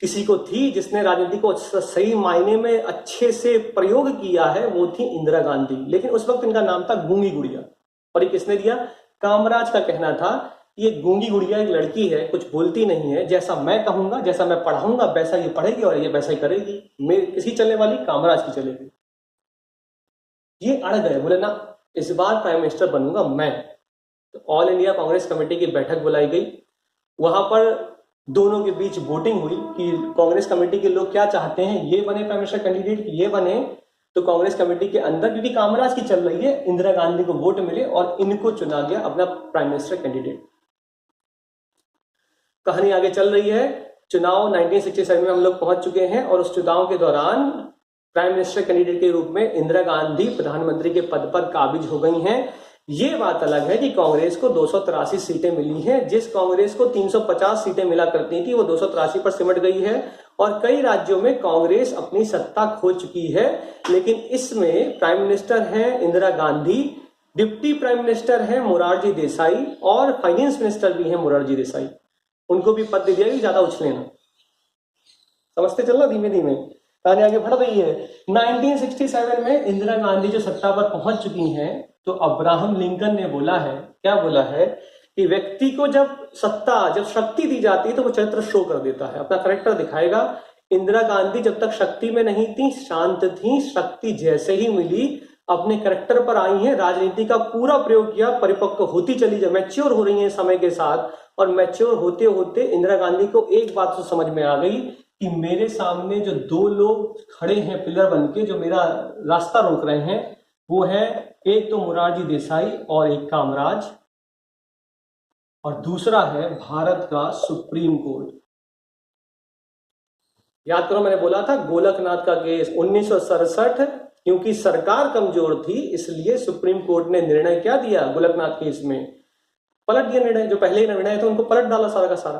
किसी को थी, जिसने राजनीति को सही मायने में अच्छे से प्रयोग किया है, वो थी इंदिरा गांधी। लेकिन उस वक्त इनका नाम था गूंगी गुड़िया। और ये किसने दिया? कामराज का कहना था ये गूंगी गुड़िया एक लड़की है, कुछ बोलती नहीं है, जैसा मैं कहूंगा, जैसा मैं पढ़ाऊंगा वैसा ये पढ़ेगी और ये वैसा ही करेगी। मेरी किसी चलने वाली, कामराज की चलेगी। ये अड़ गए, बोले ना इस बार प्राइम मिनिस्टर बनूंगा मैं। तो ऑल इंडिया कांग्रेस कमेटी की बैठक बुलाई गई। वहां पर दोनों के बीच वोटिंग हुई कि कांग्रेस कमेटी के लोग क्या चाहते हैं, ये बने प्राइम मिनिस्टर कैंडिडेट, ये बने तो कांग्रेस कमेटी के अंदर, क्योंकि कामराज की चल रही है, इंदिरा गांधी को वोट मिले और इनको चुना गया अपना प्राइम मिनिस्टर कैंडिडेट। कहानी आगे चल रही है। चुनाव 1967 में हम लोग पहुंच चुके हैं और उस चुनाव के दौरान प्राइम मिनिस्टर कैंडिडेट के रूप में इंदिरा गांधी प्रधानमंत्री के पद पर काबिज हो गई हैं। ये बात अलग है कि कांग्रेस को 283 सीटें मिली हैं। जिस कांग्रेस को 350 सीटें मिला करती थी वो 283 पर सिमट गई है और कई राज्यों में कांग्रेस अपनी सत्ता खो चुकी है। लेकिन इसमें प्राइम मिनिस्टर हैं Indira Gandhi, deputy prime minister हैं मोरारजी देसाई और फाइनेंस मिनिस्टर भी हैं मोरारजी देसाई। उनको भी पद दे दिया कि ज्यादा उछले ना। समझते चलना धीमे धीमे, कहानी आगे बढ़ रही है। 1967 में इंदिरा गांधी जो सत्ता पर पहुंच चुकी हैं, तो अब्राहम लिंकन ने बोला है, क्या बोला है कि व्यक्ति को जब शक्ति दी जाती है तो वो चरित्र शो कर देता है, अपना करेक्टर दिखाएगा। इंदिरा गांधी जब तक शक्ति में नहीं थी, शांत थी, शक्ति जैसे ही मिली अपने करेक्टर पर आई हैं, राजनीति का पूरा प्रयोग किया, परिपक्व होती चली जाए, मैच्योर हो रही है समय के साथ। और मैच्योर होते होते इंदिरा गांधी को एक बात तो समझ में आ गई कि मेरे सामने जो दो लोग खड़े हैं पिलर बन के, जो मेरा रास्ता रोक रहे हैं, वो है एक तो मोरारजी देसाई और एक कामराज, और दूसरा है भारत का सुप्रीम कोर्ट। याद करो, मैंने बोला था गोलकनाथ का केस 1967, क्योंकि सरकार कमजोर थी इसलिए सुप्रीम कोर्ट ने निर्णय क्या दिया, गोलकनाथ केस में पलट दिया निर्णय। जो पहले निर्णय था उनको पलट डाला सारा का सारा।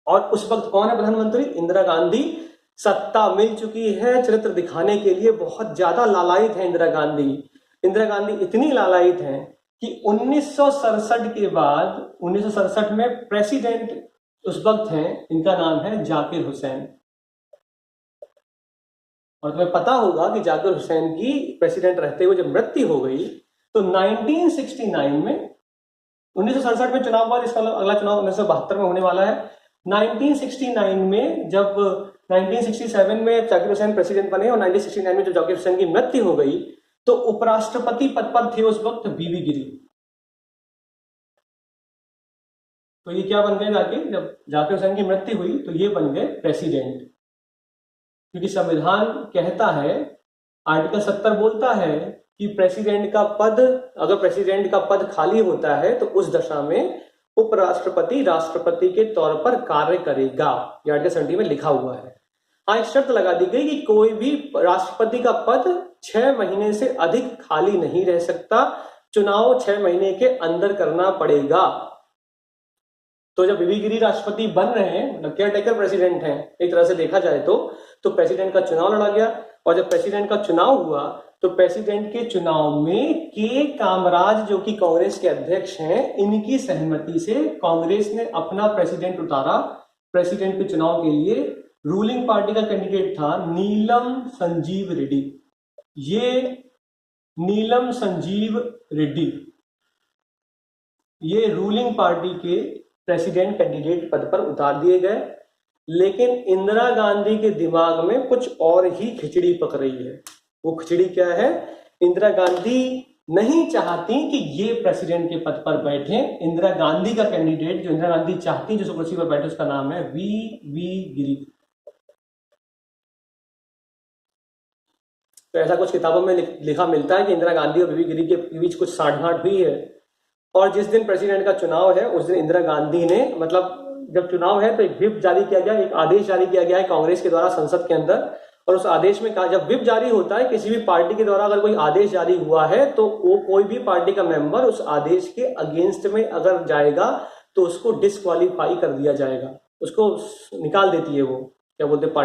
और उस वक्त कौन है प्रधानमंत्री? इंदिरा गांधी। सत्ता मिल चुकी है, चरित्र दिखाने के लिए बहुत ज्यादा लालायित है इंदिरा गांधी। इंदिरा गांधी इतनी लालायित है कि 1967 के बाद 1967 में प्रेसिडेंट उस वक्त हैं, इनका नाम है जाकिर हुसैन। और तुम्हें पता होगा कि जाकिर हुसैन की प्रेसिडेंट रहते हुए जब मृत्यु हो गई तो 1969 में, 1967 में चुनाव हुआ, इसका अगला चुनाव 1972 में होने वाला है। 1969 में जब 1967 में जाकिर हुसैन प्रेसिडेंट बने और 1969 में जब जाकिर हुसैन की मृत्यु हो गई तो उपराष्ट्रपति पद पर थे उस वक्त बीबी गिरी। तो ये क्या बन गए जब जाकिर हुसैन की मृत्यु हुई तो ये बन गए प्रेसिडेंट। क्योंकि संविधान कहता है, आर्टिकल 70 बोलता है कि प्रेसिडेंट का पद, अगर प्रेसिडेंट का पद खाली होता है तो उस दशा में उपराष्ट्रपति राष्ट्रपति के तौर पर कार्य करेगा। ये आर्टिकल 70 में लिखा हुआ है। हाँ, एक शर्त लगा दी गई कि कोई भी राष्ट्रपति का पद 6 महीने से अधिक खाली नहीं रह सकता, चुनाव 6 महीने के अंदर करना पड़ेगा। तो जब बीबी गिरी राष्ट्रपति बन रहे हैं, मतलब केयर टेकर प्रेसिडेंट हैं एक तरह से देखा जाए तो प्रेसिडेंट का चुनाव लड़ा गया। और जब प्रेसिडेंट का चुनाव हुआ तो प्रेसिडेंट के चुनाव में के कामराज, जो कि कांग्रेस के अध्यक्ष हैं, इनकी सहमति से कांग्रेस ने अपना प्रेसिडेंट उतारा। प्रेसिडेंट के चुनाव के लिए रूलिंग पार्टी का कैंडिडेट था नीलम संजीव रेड्डी। ये नीलम संजीव रेड्डी ये रूलिंग पार्टी के प्रेसिडेंट कैंडिडेट पद पर उतार दिए गए। लेकिन इंदिरा गांधी के दिमाग में कुछ और ही खिचड़ी पक रही है। वो खिचड़ी क्या है? इंदिरा गांधी नहीं चाहती कि ये प्रेसिडेंट के पद पर बैठे। इंदिरा गांधी का कैंडिडेट जो इंदिरा गांधी चाहती, जो कुर्सी पर बैठे, उसका नाम है वी गिरी। तो ऐसा कुछ किताबों में लिखा मिलता है कि इंदिरा गांधी और वी गिरी के बीच कुछ साठ-गांठ हुई है। और जिस दिन प्रेसिडेंट का चुनाव है उस दिन इंदिरा गांधी ने, मतलब जब चुनाव है तो एक व्हिप जारी किया गया, एक आदेश जारी किया गया है कांग्रेस के द्वारा संसद के अंदर। और उस आदेश में कहा, जब व्हिप जारी होता है किसी भी पार्टी के द्वारा, अगर कोई आदेश जारी हुआ है तो वो कोई भी पार्टी का मेंबर उस आदेश के अगेंस्ट में अगर जाएगा तो उसको डिस्क्वालीफाई कर दिया जाएगा, उसको निकाल देती है वो, क्या बोलते